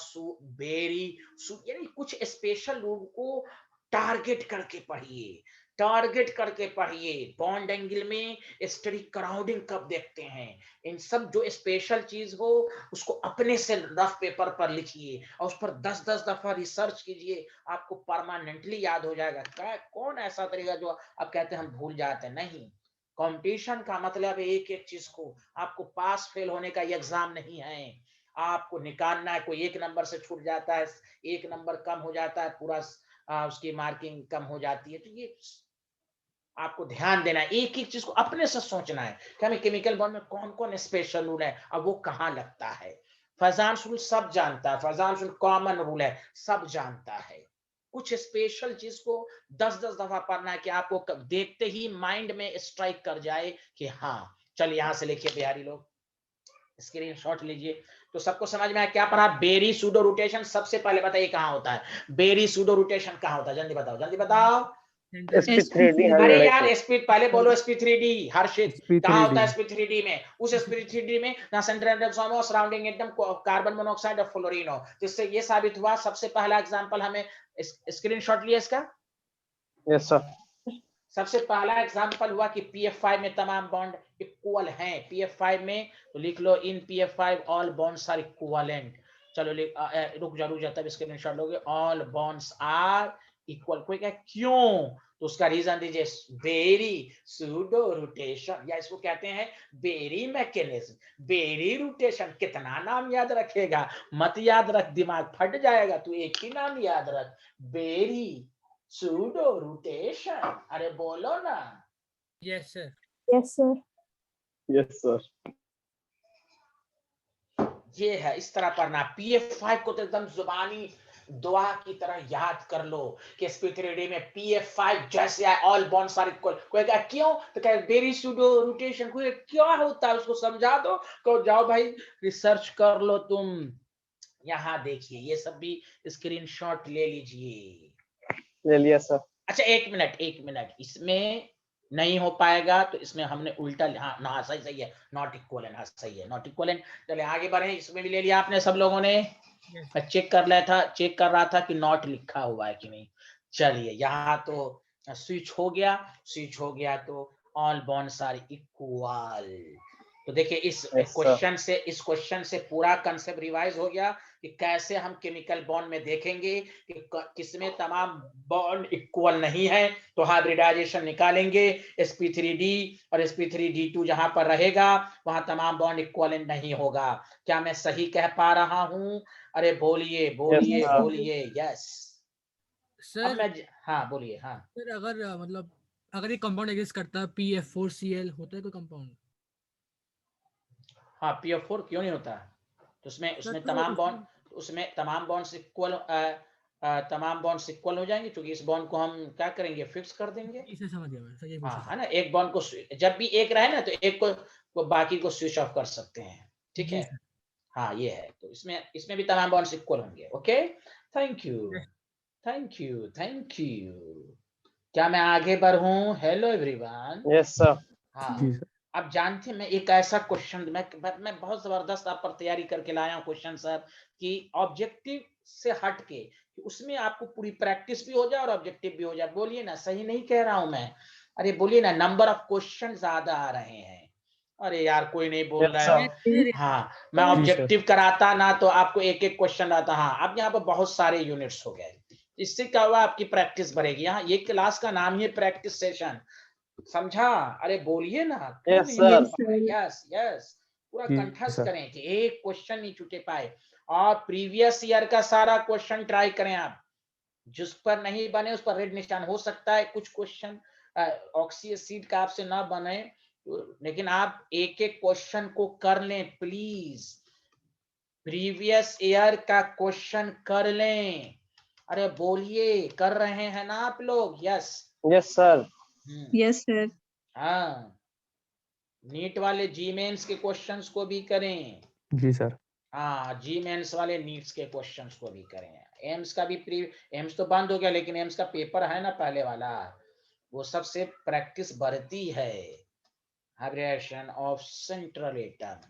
यानी कुछ स्पेशल रूल को टारगेट करके पढ़िए, टारगेट करके पढ़िए। बॉन्ड एंगल में स्टडी क्राउडिंग कब देखते हैं, इन सब जो स्पेशल चीज हो उसको अपने से रफ पेपर पर लिखिए और उस पर 10-10 दफा रिसर्च कीजिए, आपको परमानेंटली याद हो जाएगा। क्या कौन ऐसा तरीका जो आप कहते हैं हम भूल जाते हैं, नहीं। कंपटीशन का मतलब एक एक चीज को, आपको पास फेल होने का एग्जाम नहीं है, आपको निकालना है। कोई एक नंबर से छूट जाता है, एक नंबर कम हो जाता है, पूरा उसकी मार्किंग कम हो जाती है। तो ये आपको ध्यान देना है, एक एक चीज को अपने से सोचना है कि हमें केमिकल बॉन्ड में कौन कौन स्पेशल रूल है और वो कहां लगता है। फजांस रूल सब जानता है, फजांस रूल कॉमन रूल है, सब जानता है। कुछ स्पेशल चीज को 10-10 दफा पढ़ना है कि आपको देखते ही माइंड में स्ट्राइक कर जाए कि हाँ। चल यहां से लिखिए बिहारी लोग, स्क्रीन शॉट लीजिए। तो सबको समझ में आया क्या पढ़ा, बेरी सूडो रोटेशन। सबसे पहले बताइए कहां होता है बेरी सूडो रोटेशन, कहां होता है, जल्दी बताओ, जल्दी बताओ। sp3d अरे यार हाइब्रिडाइजेशन। sp पहले बोलो, sp3d हर्षित, कहां होता है sp3d sp3d में? उस sp3d में ना सेंट्रल एटम हो, सराउंडिंग एटम कार्बन मोनोऑक्साइड और फ्लोरीन हो। तो इससे ये साबित हुआ, सबसे पहला एग्जांपल हमें स्क्रीनशॉट लिया इसका, यस सर। सबसे पहला एग्जांपल हुआ कि PF5 में तमाम बॉन्ड इक्वल हैं। PF5 में तो लिख लो, in PF5 all bonds are equivalent. चलो रुक जा तब स्क्रीनशॉट लोगे, ऑल बॉन्ड्स आर इक्वल। कोई क्या क्यों, तो उसका रीजन दीजिए, बेरी सूडो रोटेशन, या इसको कहते हैं बेरी मैकेनिज्म, बेरी रोटेशन। कितना नाम याद रखेगा, मत याद रख, दिमाग फट जाएगा। तू एक ही नाम याद रख, बेरी सूडो रोटेशन। अरे बोलो ना। Yes, sir. Yes sir. Yes sir. ये है, इस तरह पढ़ना। PF5 को तो एकदम जुबानी दुआ की तरह याद कर लो कि sp3d में PF5 जैसे है, ऑल बॉन्ड्स आर इक्वल। कोई कहा क्यों, तो कहे बेरी सूडो रोटेशन। कोई क्या होता है उसको समझा दो, तो जाओ भाई रिसर्च कर लो तुम। यहाँ देखिए, ये सब भी स्क्रीनशॉट ले लीजिए। ले लिया सर। अच्छा एक मिनट, इसमें नहीं हो पाएगा तो इसमें हमने उल्टा, हाँ सही है, नॉट इक्वलेंट, हाँ सही है, नॉट इक्वलेंट। चले आगे बढ़े, इसमें भी ले लिया आपने सब लोगों ने। Yes. मैं चेक कर रहा था कि नॉट लिखा हुआ है कि नहीं। चलिए यहाँ तो स्विच हो गया तो ऑल बॉन्ड्स आर इक्वल। तो देखिए इस Yes, sir. क्वेश्चन से पूरा कंसेप्ट रिवाइज हो गया कि कैसे हम केमिकल बॉन्ड में देखेंगे कि किसमें तमाम बॉन्ड इक्वल नहीं है, तो हाइब्रिडाइजेशन निकालेंगे। sp3d और sp3d2 जहां पर रहेगा वहां तमाम बॉन्ड इक्वल नहीं होगा। क्या मैं सही कह पा रहा हूं? अरे बोलिए बोलिए sir. बोलिए, यस। सर अब मैं हाँ बोलिए, हाँ सर अगर मतलब अगर ये कंपाउंड एग्जिस्ट करता है PF4Cl होता है कोई कंपाउंड? हाँ PF4 क्यों नहीं होता? तो उसमें उसमें तमाम बॉन्ड्स इक्वल हो जाएंगे, क्योंकि इस बॉन्ड को हम क्या करेंगे, फिक्स कर देंगे। इसे समझ गया मैं, सर ये पूछ हाँ रहा है ना, एक बॉन्ड को जब भी एक रहे ना तो एक को बाकी को स्विच ऑफ कर सकते हैं, ठीक जी है। सर। हाँ ये है, तो इसमें भी तमाम बॉन्ड्स इक्वल होंगे। Okay, thank you Yes. Thank you thank you. क्या मैं आगे बढ़ूं? Hello everyone. Yes sir. हाँ, जी सर। आप जानते हैं मैं एक ऐसा क्वेश्चन मैं बहुत जबरदस्त आप पर तैयारी करके लाया हूँ क्वेश्चन सर, कि ऑब्जेक्टिव से हट के कि उसमें आपको पूरी प्रैक्टिस भी हो जाए और ऑब्जेक्टिव भी हो जाए। बोलिए ना, सही नहीं कह रहा हूं मैं? अरे बोलिए ना, नंबर ऑफ क्वेश्चन ज्यादा आ रहे हैं। अरे यार कोई नहीं बोल यस रहा है। सर। हाँ, मैं जी सर। ऑब्जेक्टिव कराता ना तो आपको एक एक क्वेश्चन आता। हाँ, अब यहाँ पर बहुत सारे यूनिट्स हो गए, इससे क्या हुआ, आपकी प्रैक्टिस बढ़ेगी। यहाँ ये क्लास का नाम ही है प्रैक्टिस सेशन, समझा? अरे बोलिए ना, क्यों यस नहीं सर। बोल पा रहे? यस यस, पूरा जी कंठस्थ सर। करें कि एक क्वेश्चन नहीं छूटे पाए। और प्रीवियस ईयर का सारा क्वेश्चन ट्राई करें आप, जिस पर नहीं बने उस पर रेड निशान। हो सकता है कुछ क्वेश्चन ऑक्सी एसिड का आपसे ना बने, लेकिन आप एक एक क्वेश्चन को कर लें प्लीज। प्रीवियस ईयर का क्वेश्चन कर लें। अरे बोलिए, कर रहे हैं ना आप लोग? Yes yes sir. Yes sir. हाँ, नीट वाले जी मेंस के क्वेश्चंस को भी करें। जी सर। हाँ, जी मेंस वाले नीट्स के क्वेश्चंस को भी करें। एम्स का भी एम्स तो बंद हो गया, लेकिन एम्स का पेपर है ना पहले वाला, वो सबसे प्रैक्टिस बढ़ती है। Hybridization of central atom.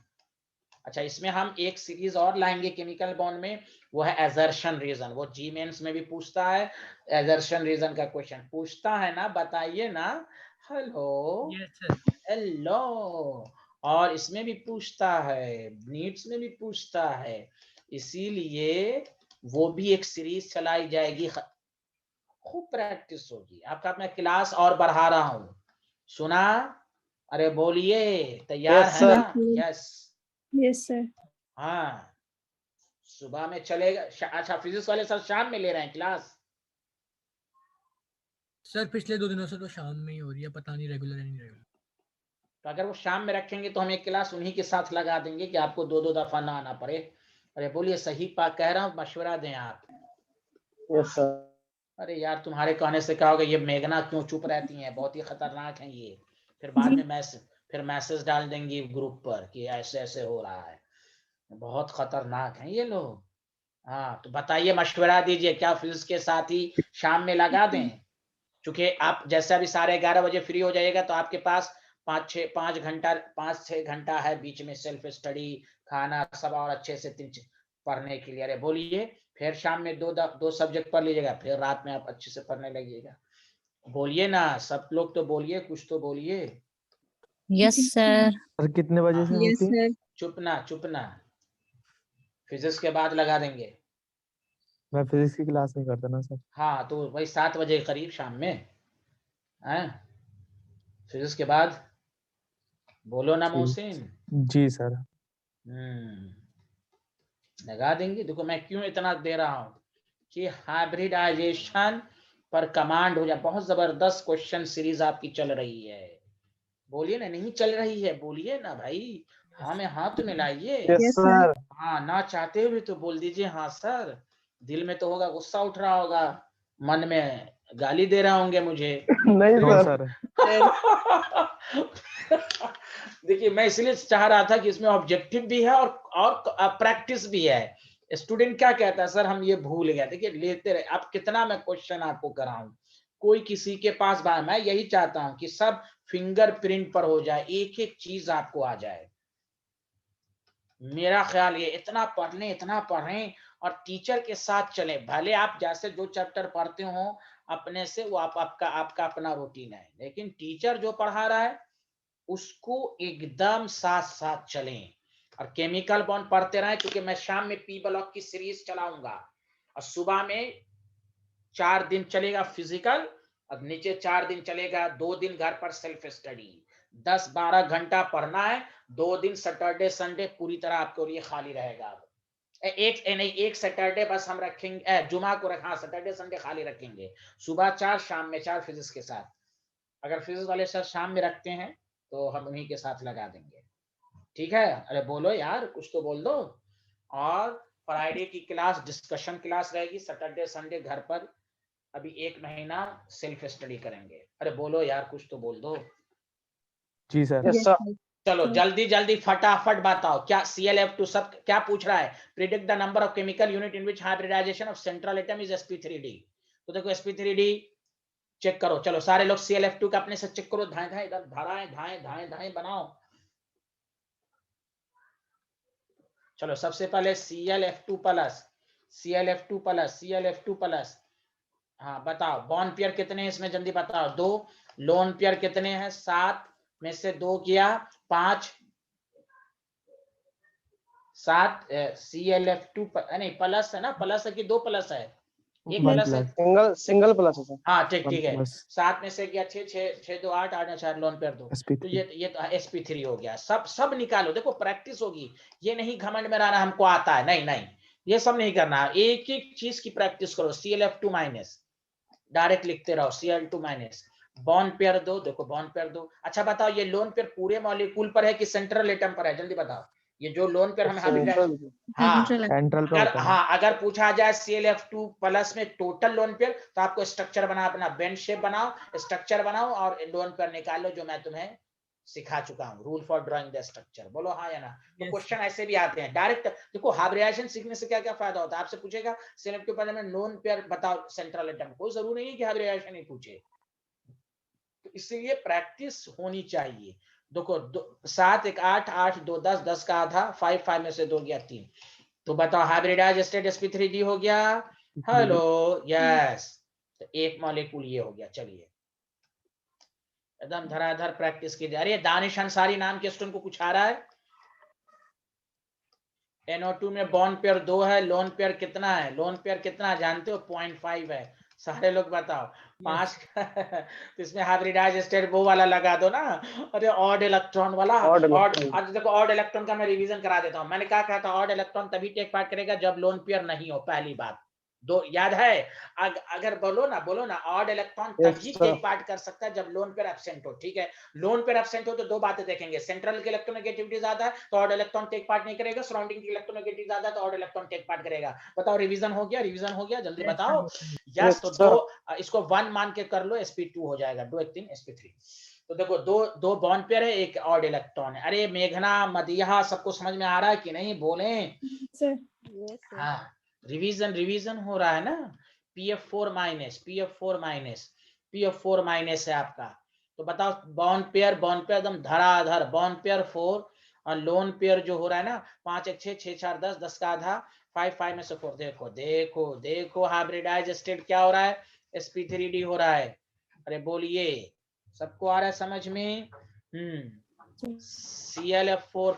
अच्छा, इसमें हम एक सीरीज और लाएंगे केमिकल बॉन्ड में, वो है एजर्शन रीजन। वो जी मेंस में भी पूछता है, एजर्शन रीजन का क्वेश्चन पूछता है ना, बताइए ना। Hello Yes sir. हेलो। और इसमें भी पूछता है, नीट्स में भी पूछता है, इसीलिए वो भी एक सीरीज चलाई जाएगी, खूब प्रैक्टिस होगी आपका। मैं क्लास और बढ़ा रहा हूं, सुना? अरे बोलिए, तैयार यस है सर। ना? यस। Yes sir. हाँ, सुबह में चलेगा। अच्छा, फिजिक्स वाले सर शाम में ले रहे हैं क्लास? सर पिछले 2 दिनों से तो शाम में ही हो रही है, पता नहीं रेगुलर है नहीं रेगुलर। तो अगर वो शाम में रखेंगे तो हम एक क्लास उन्हीं के साथ लगा देंगे कि आपको 2-2 दफा ना आना पड़े। अरे बोलिए, सही पाक कह रहा हूँ, मशवरा दें आप। Yes sir. अरे यार, तुम्हारे कहने से क्या होगा, ये मेघना क्यों चुप रहती हैं, बहुत ही खतरनाक हैं ये। फिर बाद जी। में फिर मैसेज डाल देंगी ग्रुप पर कि ऐसे ऐसे हो रहा है। बहुत खतरनाक हैं ये लोग। हाँ, तो बताइए, मशवरा दीजिए, क्या फिजिक्स के साथ ही शाम में लगा दें? क्योंकि आप जैसे अभी 11:30 बजे फ्री हो जाइएगा तो आपके पास 5-6 घंटा है बीच में, सेल्फ स्टडी, खाना सब और अच्छे से पढ़ने के लिए। अरे बोलिए, फिर शाम में दो सब्जेक्ट पढ़ लीजिएगा, फिर रात में आप अच्छे से पढ़ने लगिएगा। बोलिए ना, सब लोग तो बोलिए, कुछ तो बोलिए। Yes sir. सर कितने बजे से हाँ, यस होती है? सर। चुप ना, फिजिक्स के बाद लगा देंगे। मैं फिजिक्स की क्लास नहीं करता ना सर। हाँ, तो वही 7 बजे के करीब शाम में है, फिजिक्स के बाद। बोलो ना जी मोहसिन। जी सर। लगा देंगे। देखो मैं क्यों इतना दे रहा हूं कि हाइब्रिडाइजेशन पर कमांड हो जाए। बहुत जबरदस्त क्वेश्चन सीरीज आपकी चल रही है। बोलिए ना, नहीं चल रही है? बोलिए ना भाई, हाँ में हाथ मिलाइए। Yes yes sir. सर। हाँ, ना चाहते हुए तो बोल दीजिए हाँ सर। दिल में तो होगा गुस्सा उठ रहा होगा, मन में गाली दे रहे होंगे मुझे। नहीं नो सर। सर। देखिए, मैं इसलिए चाह रहा था कि इसमें ऑब्जेक्टिव भी है और प्रैक्टिस भी है। स्टूडेंट क्या कहता है, सर हम ये भूल गए। देखिए, लेते रहे आप, कितना मैं क्वेश्चन आपको कराऊं, कोई किसी के पास मैं यही चाहता हूं कि सब फिंगरप्रिंट पर हो जाए, एक एक चीज आपको आ जाए। मेरा ख्याल ये, इतना पढ़ें और टीचर के साथ चले। भले आप जैसे जो चैप्टर पढ़ते हो अपने से, वो आपका अपना रूटीन है, लेकिन टीचर जो पढ़ा रहा है उसको एकदम साथ साथ चलें। और केमिकल बॉन्ड पढ़ते रहें, क्योंकि मैं शाम में पी ब्लॉक की सीरीज चलाऊंगा और सुबह में 4 दिन चलेगा फिजिकल, और नीचे 4 दिन चलेगा, 2 दिन घर पर सेल्फ स्टडी। 10-12 घंटा पढ़ना है। 2 दिन सैटरडे संडे पूरी तरह आपके लिए खाली रहेगा। एक सैटरडे बस हम रखेंगे, जुमा को रखा, सैटरडे संडे खाली रखेंगे। सुबह 4, शाम में 4 फिजिक्स के साथ। अगर फिजिक्स वाले सर शाम में रखते हैं तो हम उन्हीं के साथ लगा देंगे, ठीक है। अरे बोलो यार, कुछ तो बोल दो। और फ्राइडे की क्लास डिस्कशन क्लास रहेगी, सैटरडे संडे घर पर अभी 1 महीना सेल्फ स्टडी करेंगे। अरे बोलो यार, कुछ तो बोल दो। जी सर। Yes sir. चलो जल्दी जल्दी फटाफट बताओ, क्या ClF2 सब क्या पूछ रहा है? Predict the number of chemical unit in which hybridization of central atom is sp3d। तो देखो sp3d चेक करो। चलो सारे लोग ClF2 का अपने से चेक करो, धाए धाए इधर धाराएं धाए धाए धाए बनाओ। चलो सबसे पहले ClF2 plus ClF2 plus ClF2 plus. हाँ बताओ बॉन्ड पेयर कितने हैं इसमें, जल्दी बताओ। 2 लोन पेयर कितने हैं? 7 में से 2 किया 5 7 ClF2 नहीं प्लस है ना, प्लस है कि 2 प्लस है? एक वन प्लस है। प्लस सिंगल प्लस है सर। हाँ ठीक वन ठीक है। प्लस 7 में से गया 6 6 2 8 8 4 लोन पेयर 2। तो sp3। ये तो sp3 हो गया। सब निकालो, देखो प्रैक्टिस होगी। ये नहीं घमंड में रहना हमको आता है, नहीं नहीं, ये सब नहीं करना। एक एक चीज की प्रैक्टिस करो। ClF2 माइनस डायरेक्ट लिखते रहो, Cl2 माइनस बॉन्ड पेयर 2, देखो बॉन्ड पेयर 2। अच्छा बताओ ये लोन पेयर पूरे मॉलिक्यूल पर है कि सेंट्रल एटम पर है? जल्दी बताओ। ये जो लोन पेयर हमें हाइब्रिडाइज, हाँ सेंट्रल पे अगर होता है। हाँ अगर पूछा जाए ClF2 प्लस में टोटल लोन पेयर, तो आपको स्ट्रक्चर बना, अपना बेंड शेप बनाओ, स्ट्रक्चर बनाओ और लोन पेयर निकालो, जो मैं तुम्हें सिखा चुका हूँ, rule for drawing the structure. बोलो हाँ या ना। तो Yes, क्वेश्चन ऐसे भी आते हैं डायरेक्ट। देखो हाइब्रिडाइजेशन सीखने से क्या क्या फायदा होता है, आपसे पूछेगा ClF2 पहले में लोन पेयर बताओ सेंट्रल एटम, कोई जरूरी नहीं कि हाइब्रिडाइजेशन ही पूछे। तो इसलिए प्रैक्टिस होनी चाहिए। देखो 7 1 8 8 2 10 10 का आधा 5 5 में से 2 गया 3। तो बताओ हाइब्रिडाइज स्टेट sp3d हो गया। Hello yes. तो एक मॉलिक्यूल ये हो गया। चलिए एकदम धराधर प्रैक्टिस कीजिए। अरे दानिश अंसारी नाम के स्टूडेंट को कुछ आ रहा है? NO2 में बॉन्ड पेयर 2 है, लोन पेयर कितना है? लोन पेयर कितना जानते हो? 0.5 है। सारे लोग बताओ। 5 तो इसमें हाइब्रिडाइज स्टेट वो वाला लगा दो ना। अरे ऑड इलेक्ट्रॉन वाला। ऑड, आज देखो ऑड इलेक्ट्रॉन का मैं रिवीजन करा देता हूं। मैंने क्या कहा था? ऑड इलेक्ट्रॉन तभी टेक पार्ट करेगा जब लोन पेयर नहीं हो, पहली बात। दो याद है? अगर बोलो ना ऑड इलेक्ट्रॉन तभी टेक पार्ट कर सकता है जब लोन पेयर एब्सेंट हो, ठीक है। लोन पेयर एब्सेंट हो तो दो बातें देखेंगे, सेंट्रल की इलेक्ट्रोनेगेटिविटी ज्यादा है तो ऑड इलेक्ट्रॉन टेक पार्ट नहीं करेगा, सराउंडिंग की इलेक्ट्रोनेगेटिविटी ज्यादा है तो ऑड इलेक्ट्रॉन टेक पार्ट करेगा। बताओ रिवीजन हो गया? रिवीजन हो गया? जल्दी बताओ। यस। तो दो इसको 1 मान के कर लो, sp2 हो जाएगा। 2 1 3 sp3। तो देखो दो बॉन्ड पेयर है, एक ऑड इलेक्ट्रॉन है। अरे मेघना मदिया सबको समझ में आ रहा है कि नहीं? बोले सर। हाँ। रिवीजन हो रहा है ना। pf4 माइनस है आपका। तो बताओ बॉन्ड पेयर एकदम धड़ाधड़ बॉन्ड पेयर 4 और लोन पेयर जो हो रहा है ना 5 1 6 6 4 10 10 का आधा 5 5 में से 4। देखो देखो देखो हाइब्रिडाइज स्टेट क्या हो रहा है? sp3d हो रहा है। अरे बोलिए, सबको आ रहा है समझ में? ClF4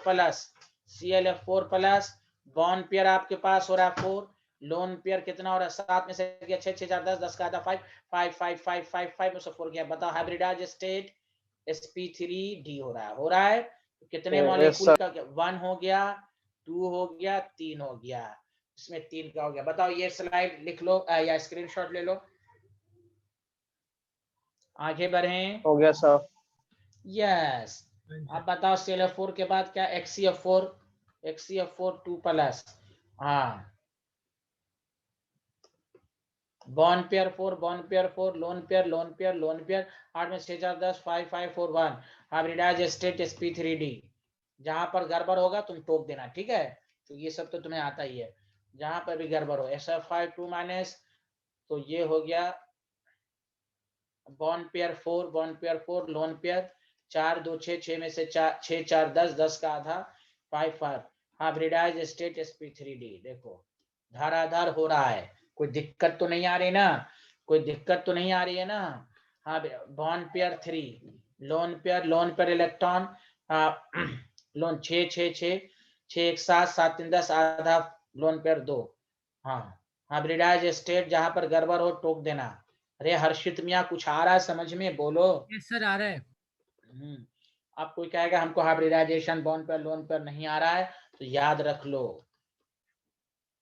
प्लस बॉन्ड पेयर आपके पास हो रहा है 4, लोन पेयर कितना हो रहा है? 7 में से गया 6 6 4 10 10 का आधा 5 5 5 5 5 5 में से 4 गया। बताओ हाइब्रिडाइज स्टेट sp3d हो रहा है। तो कितने मॉलिक्यूल का? 1 हो गया, 2 हो गया, 3 हो गया। इसमें 3 का हो गया। बताओ ये स्लाइड लिख लो या स्क्रीनशॉट ले लो। आगे बढ़ें। हो गया सर। यस। अब बताओ ClF4 के बाद क्या? HCF4 2 plus. हाँ बॉन्ड पेयर 4 लोन पेयर 8 में 6 4 10 5 5 4 1 हाइब्रिडाइज स्टेट sp3d। जहां पर गड़बड़ होगा तुम टोक देना, ठीक है। तो ये सब तो तुम्हें आता ही है। जहां पर भी गड़बड़ हो SF5 2 माइनस, तो ये हो गया बॉन्ड पेयर 4 लोन पेयर 4 2 6 6 में से 4 6 4 10 10 का आधा 5 5 हाइब्रिडाइज स्टेट sp3d। देखो धाराधार हो रहा है, कोई दिक्कत तो नहीं आ रही ना? कोई दिक्कत तो नहीं आ रही है ना? हाँ bond pair 3 lone pair electron loan 6 6 6 6 1 7 7 3 10 आधा लोन पेयर 2। हाँ हाइब्रिडाइज स्टेट जहां पर गड़बड़ हो टोक देना। अरे हर्षित मियाँ कुछ आ रहा है समझ में? बोलो। यस सर आ रहा है। अब कोई कहेगा हमको हाइब्रिडाइजेशन बॉन्ड पर लोन पर नहीं आ रहा है, तो याद रख लो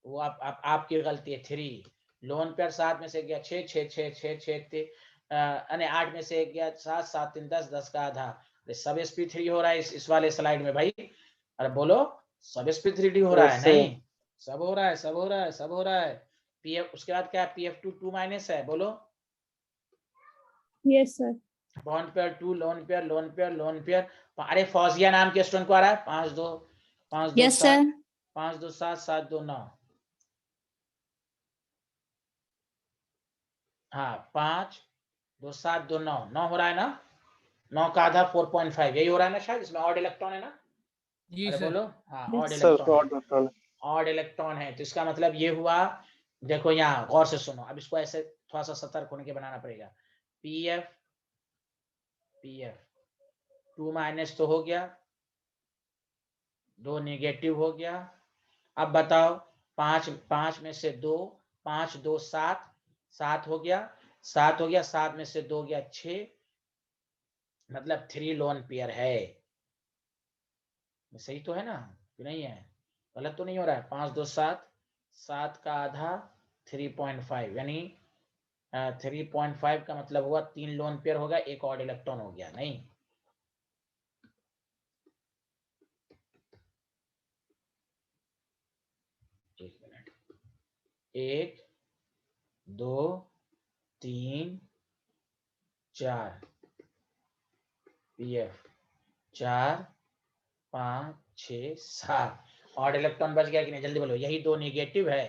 वो आपकी गलती है। 3 लोन पर 7 में से गया 6 6 6 6 6 थे यानी 8 में से 1 गया 7, 7 3 10, 10 का आधा। सब sp3 हो रहा है इस वाले स्लाइड में भाई। अरे बोलो सब sp3d हो रहा है? Yes, sir. नहीं, सब हो रहा है, सब हो रहा है, सब हो रहा है। pf उसके बाद क्या है? pf2 2 माइनस है, बोलो। Yes sir. Bond pair 2, loan pair, lone pair, lone pair. अरे फौजिया नाम के स्टूडेंट को आ रहा है? 5 2 5 2 Yes, 7 sir. 5 2 7 7 2 9। हाँ 5 2 7 2 9 9 हो रहा है ना? 9 का आधा 4.5 यही हो रहा है ना शायद? इसमें ऑड इलेक्ट्रॉन है ना? जी अरे सर। बोलो। हाँ Yes, ऑड Sir, इलेक्ट्रॉन है, fraud electron. ऑड इलेक्ट्रॉन है। तो इसका मतलब ये हुआ, देखो यहाँ गौर से सुनो, अब इसको ऐसे थोड़ा सा सतर्क होने के बनाना पड़ेगा। पीएफ पीएफ 2 माइनस तो हो गया, 2 नेगेटिव हो गया। अब बताओ 5 में से 2, 5 2 7 7 हो गया, 7 हो गया, 7 में से 2 गया 6, मतलब 3 लोन पेयर है। सही तो है ना? कि नहीं है? गलत तो नहीं हो रहा है? 5 2 7 7 का आधा 3.5 यानी 3.5 का मतलब हुआ 3 लोन पेयर होगा, एक ऑड इलेक्ट्रॉन हो गया। नहीं, एक मिनट, 1 2 3 4 पीएफ 4 5 6 7 ऑड इलेक्ट्रॉन बच गया कि नहीं? जल्दी बोलो। यही 2 नेगेटिव है।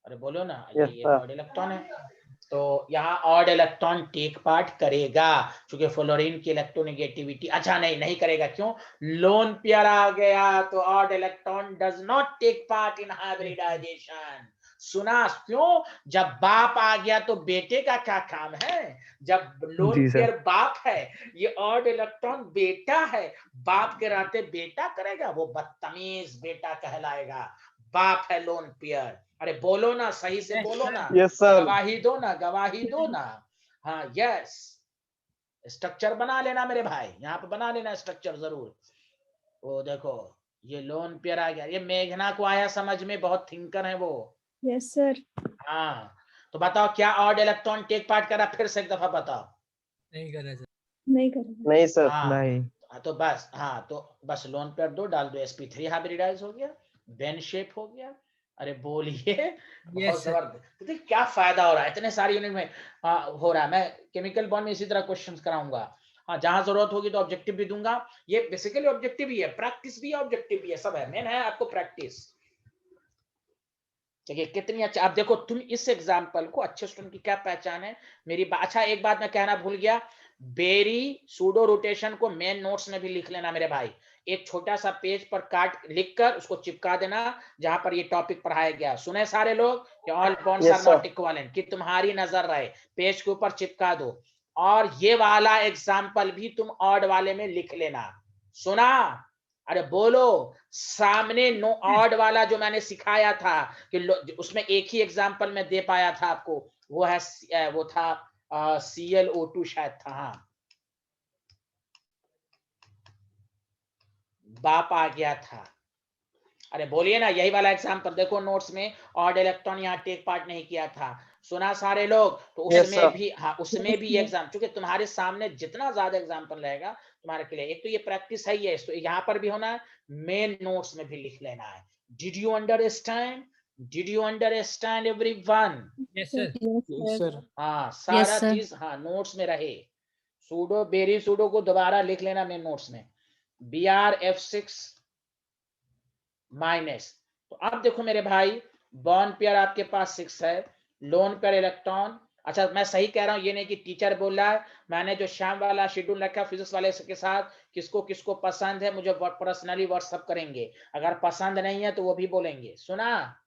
अरे बोलो ना, Yes, यही एक sir. ऑड इलेक्ट्रॉन है। तो यहाँ ऑड इलेक्ट्रॉन टेक पार्ट करेगा, क्योंकि फ्लोरीन की इलेक्ट्रोनेगेटिविटी, अच्छा नहीं करेगा। क्यों? लोन पेयर आ गया, तो odd electron does not take part in hybridization. सुना? क्यों? जब बाप आ गया तो बेटे का क्या काम है? जब लोन जी सर। पेयर बाप है, ये ऑड इलेक्ट्रॉन बेटा है, बाप के रहते बेटा करेगा, वो बदतमीज बेटा कहलाएगा। बाप है लोन पेयर। अरे बोलो ना, सही से Yes, बोलो sir. ना, Yes, sir. गवाही दो ना, गवाही दो ना। हाँ यस, स्ट्रक्चर बना लेना मेरे भाई, यहाँ पे बना लेना स्ट्रक्चर जरूर। वो देखो ये लोन पेयर आ गया, ये मेघना को आया समझ में, बहुत थिंकर है वो। Yes sir. हाँ तो बताओ क्या ऑड इलेक्ट्रॉन टेक पार्ट करा? फिर से एक दफा बताओ। नहीं कर रहा सर। नहीं करेंगे। नहीं सर। हाँ नहीं। तो बस, हाँ तो बस लोन पेयर 2 डाल दो, sp3 हाइब्रिडाइज हो गया, बेन शेप हो गया। अरे बोलिए, बहुत Yes, sir. जबरदस्त। तो देखिए क्या फायदा हो रहा है इतने सारे यूनिट में। हो रहा है। मैं केमिकल बॉन्ड में इसी तरह क्वेश्चंस कराऊंगा। हाँ जहां जरूरत होगी तो ऑब्जेक्टिव भी दूंगा। ये बेसिकली ऑब्जेक्टिव ही है, प्रैक्टिस भी है, ऑब्जेक्टिव भी है, सब है। मेन है आपको प्रैक्टिस। देखिए कितनी अच्छा। आप देखो तुम इस एग्जाम्पल को, अच्छे स्टूडेंट की क्या पहचान है मेरी अच्छा एक बात मैं कहना भूल गया, बेरी सूडो रोटेशन को मेन नोट्स में भी लिख लेना मेरे भाई। एक छोटा सा पेज पर काट लिखकर उसको चिपका देना जहां पर ये टॉपिक पढ़ाया गया। सुने सारे लोग कि all bonds Yes, are sir. Not equivalent, कि तुम्हारी नजर रहे, पेज के ऊपर चिपका दो। और ये वाला एग्जाम्पल भी तुम ऑड वाले में लिख लेना। सुना? अरे बोलो। सामने नो ऑड वाला जो मैंने सिखाया था कि उसमें एक ही एग्जाम्पल में दे पाया था आपको, वो है वो था ClO2 शायद था। हाँ बाप आ गया था। अरे बोलिए ना, यही वाला एग्जाम्पल देखो नोट्स में, ऑड इलेक्ट्रॉन यहाँ टेक पार्ट नहीं किया था। सुना सारे लोग? तो Yes, उसमें sir. भी, हाँ उसमें भी एग्जाम, क्योंकि तुम्हारे सामने जितना ज्यादा एग्जाम्पल रहेगा तुम्हारे के लिए, एक तो ये प्रैक्टिस है ही है, तो यहाँ पर भी होना है, मेन नोट्स में भी लिख लेना है। Did you understand? Did you understand everyone? Yes, sir. Yes, sir. हाँ Yes, सारा sir. चीज हाँ नोट्स में रहे। सूडो बेरी सूडो को दोबारा लिख लेना मेन नोट्स में, BrF6 माइनस। तो अब देखो मेरे भाई, बॉन्ड पेयर आपके पास 6 है, लोन पेयर इलेक्ट्रॉन। अच्छा मैं सही कह रहा हूं, ये नहीं कि टीचर बोल रहा है। मैंने जो शाम वाला शेड्यूल रखा फिजिक्स वाले के साथ, किसको किसको पसंद है मुझे पर्सनली व्हाट्सएप करेंगे, अगर पसंद नहीं है तो वो भी बोलेंगे। सुना?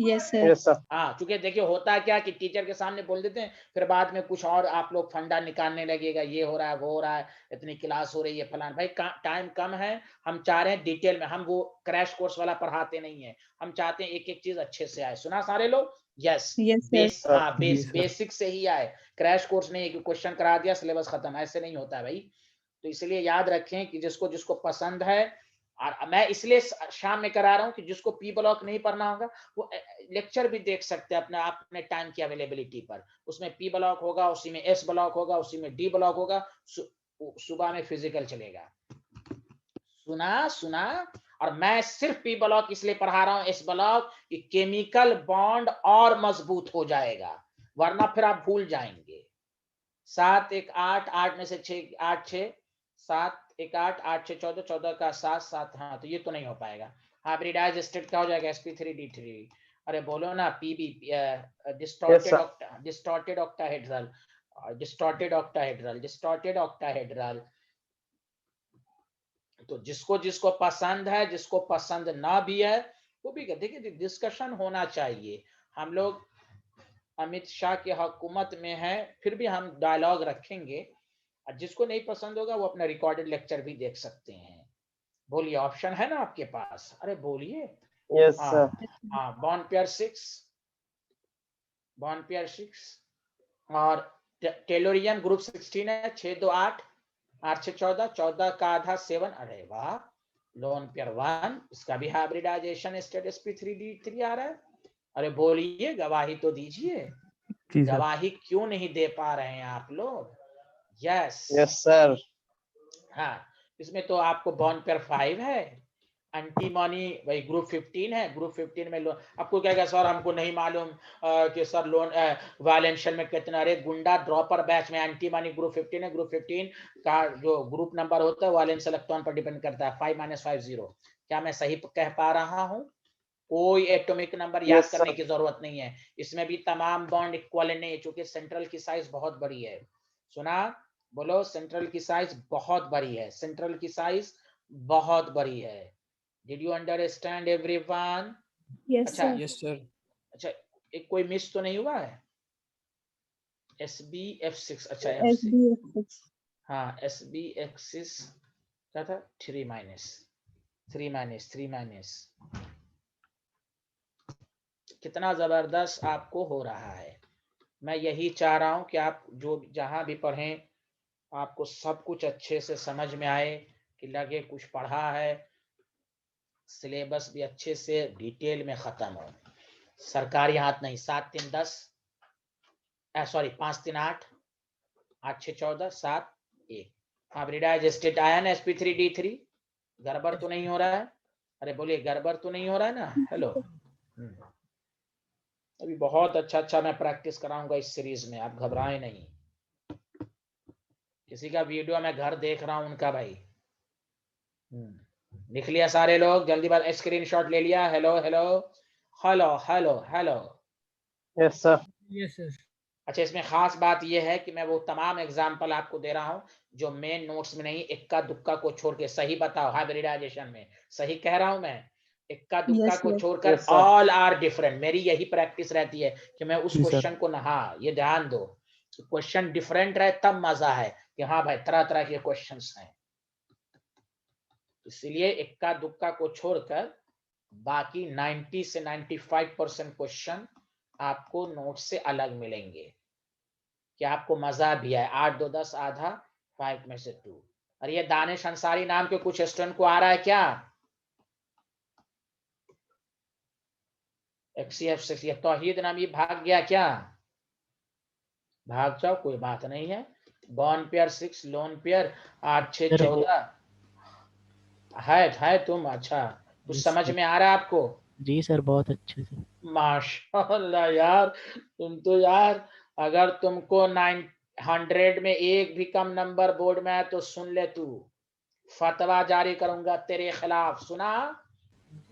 Yes sir. Yes, sir. हाँ क्योंकि देखिए होता क्या कि टीचर के सामने बोल देते हैं, फिर बाद में कुछ और आप लोग फंडा निकालने लगेगा, ये हो रहा है वो हो रहा है, इतनी क्लास हो रही है फलान। भाई टाइम कम है, हम चाह रहे हैं डिटेल में, हम वो क्रैश कोर्स वाला पढ़ाते नहीं है, हम चाहते हैं एक एक चीज अच्छे से आए। सुना सारे लोग? Yes yes sir. बेस, हाँ जी बेस सर। बेसिक से ही आए, क्रैश कोर्स नहीं है कि क्वेश्चन करा दिया सिलेबस खत्म, ऐसे नहीं होता है भाई। तो इसलिए याद रखें कि जिसको जिसको पसंद है और मैं इसलिए शाम में करा रहा हूँ कि जिसको पी ब्लॉक नहीं पढ़ना होगा वो लेक्चर भी देख सकते हैं अपने टाइम की अवेलेबिलिटी पर। उसमें पी ब्लॉक होगा, उसी में एस ब्लॉक होगा, उसी में डी ब्लॉक होगा, सुबह में फिजिकल चलेगा। सुना। और मैं सिर्फ पी ब्लॉक इसलिए पढ़ा रहा हूं, एस ब्लॉक, कि केमिकल बॉन्ड और मजबूत हो जाएगा, वरना फिर आप भूल जाएंगे। 7 1 8 8 में से 6 8 6 7 1 8 8 6 14 14 का 7 7, हाँ तो ये तो नहीं हो पाएगा। हाइब्रिडाइज स्टेट क्या हो जाएगा? sp3d3। अरे बोलो ना, पीबी डिस्टॉर्टेड ऑक्टाहेड्रल। तो जिसको जिसको पसंद है, जिसको पसंद ना भी है वो भी देखिए, डिस्कशन होना चाहिए। हम लोग अमित शाह की हुकूमत में है, फिर भी हम डायलॉग रखेंगे। और जिसको नहीं पसंद होगा वो अपना रिकॉर्डेड लेक्चर भी देख सकते हैं। बोलिए, ऑप्शन है ना आपके पास? अरे बोलिए। Yes sir. हाँ, बॉन्ड पेयर 6 और टेलोरियन ग्रुप 16 है। 6 2 8 8 6 14 14 का आधा 7। अरे वाह, लोन पेयर 1, इसका भी हाइब्रिडाइजेशन स्टेट sp3d3 आ रहा है। अरे बोलिए, गवाही तो दीजिए। जी सर। गवाही क्यों नहीं दे पा रहे हैं आप लोग? Yes sir. हाँ, इसमें तो आपको बॉन्ड पेयर 5 है, एंटीमनी भाई ग्रुप 15 है। ग्रुप 15 में आपको क्या सर हमको नहीं मालूम कि सर लोन वायलेंशियल में कितना। अरे गुंडा ड्रॉपर बैच में एंटीमनी ग्रुप 15 है। ग्रुप 15 का जो ग्रुप नंबर होता है वायलेंशियल इलेक्ट्रॉन पर डिपेंड करता है, 5-50। क्या मैं सही कह पा रहा हूँ? कोई एटॉमिक नंबर याद करने की जरूरत नहीं है। इसमें भी तमाम बॉन्ड इक्वल नहीं है, क्योंकि सेंट्रल की साइज बहुत बड़ी है। सुना? बोलो, सेंट्रल की साइज बहुत बड़ी है। सेंट्रल की साइज बहुत बड़ी है। Did you understand everyone? Yes अच्छा, सर। Yes sir. अच्छा, एक कोई मिस तो नहीं हुआ है? SBF6, अच्छा SBF6 हाँ, SBF6 क्या था? 3 माइनस। कितना जबरदस्त आपको हो रहा है। मैं यही चाह रहा हूं कि आप जो जहां भी पढ़ें, आपको सब कुछ अच्छे से समझ में आए, कि लगे कुछ पढ़ा है। सिलेबस भी अच्छे से डिटेल में खत्म हो। सरकारी हाथ नहीं। 7 3 10 सॉरी 5 3 8 8 6 14 7 1। हाइब्रिडाइज स्टेट आया ना sp3d3? गड़बड़ तो नहीं हो रहा है? अरे बोलिए, गड़बड़ तो नहीं हो रहा है ना? हेलो। अभी बहुत अच्छा मैं प्रैक्टिस कराऊंगा इस सीरीज में, आप घबराएं नहीं। किसी का वीडियो मैं घर देख रहा हूं उनका भाई। लिख लिया सारे लोग? जल्दी बात, स्क्रीनशॉट ले लिया? Hello hello hello hello hello. Yes sir. Yes sir. अच्छा, इसमें खास बात यह है कि मैं वो तमाम एग्जाम्पल आपको दे रहा हूं जो मेन नोट्स में नहीं, इक्का दुक्का को छोड़ के। सही बताओ, हाइब्रिडाइजेशन में सही कह रहा हूं मैं? इक्का दुक्का Yes, को yes. छोड़कर Yes, sir. All are different. मेरी यही प्रैक्टिस रहती है कि मैं उस जी, sir. क्वेश्चन को ना, हाँ ये ध्यान दो, क्वेश्चन डिफरेंट रहे तब मजा है कि हाँ भाई तरह तरह के क्वेश्चंस हैं। इसलिए इक्का दुक्का को छोड़कर बाकी 90 से 95% क्वेश्चन आपको नोट से अलग मिलेंगे, कि आपको मजा भी आए। 8 2 10 आधा 5 में से 2। और ये दानिश अंसारी नाम के कुछ स्टूडेंट को आ रहा है क्या? XCF6 ये तौहीद नाम, ये भाग गया क्या? भाग जाओ, कोई बात नहीं है। बॉन्ड पेयर 6, लोन पेयर 8 6 14 है तुम। अच्छा, कुछ समझ में आ रहा है आपको? जी सर, बहुत अच्छे से। माशाल्लाह यार, तुम तो यार, अगर तुमको 900 में एक भी कम नंबर बोर्ड में है तो सुन ले, तू फतवा जारी करूंगा तेरे खिलाफ। सुना?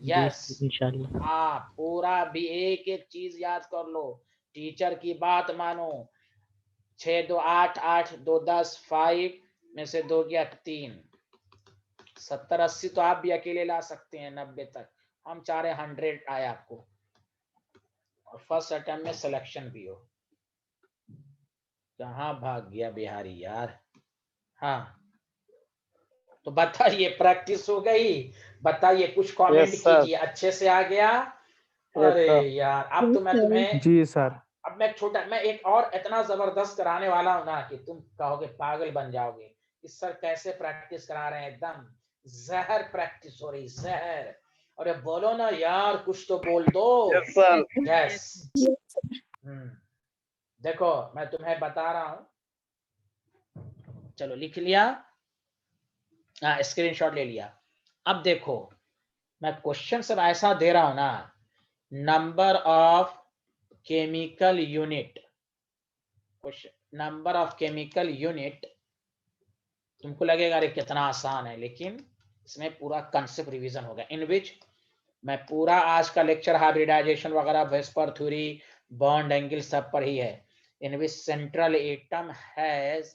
यस। इंशाल्लाह। हाँ, पूरा भी एक एक चीज याद कर लो, टीचर की बात मानो। 6 2 8 8 2 10 5 में से 2 गया 3। 70 80 तो आप भी अकेले ला सकते हैं, 90 तक। हम चाह रहे 100 आए आपको, और फर्स्ट अटेम्प्ट में सिलेक्शन भी हो। कहाँ भाग गया बिहारी यार? हाँ, तो बताइए, प्रैक्टिस हो गई? बताइए, कुछ कमेंट Yes, sir. कीजिए। अच्छे से आ गया? Yes, अरे sir. यार, अब तो मैं तुम्हें, जी सर। अब मैं एक और इतना जबरदस्त कराने वाला हूं ना कि तुम कहोगे, पागल बन जाओगे कि सर कैसे प्रैक्टिस करा रहे हैं। एकदम जहर प्रैक्टिस हो रही, जहर। अरे बोलो ना यार, कुछ तो बोल दो। Yes sir. यस। देखो मैं तुम्हें बता रहा हूं, चलो लिख लिया, स्क्रीनशॉट ले लिया। अब देखो मैं क्वेश्चन सब ऐसा दे रहा हूं ना, number of chemical unit, question number of chemical unit, तुमको लगेगा अरे कितना आसान है, लेकिन इसमें पूरा कंसेप्ट रिवीजन होगा, इन विच मैं पूरा आज का लेक्चर हाइब्रिडाइजेशन वगैरह, वेस्पर थ्योरी, बॉन्ड एंगल सब पर ही है, इन विच सेंट्रल एटम हैज।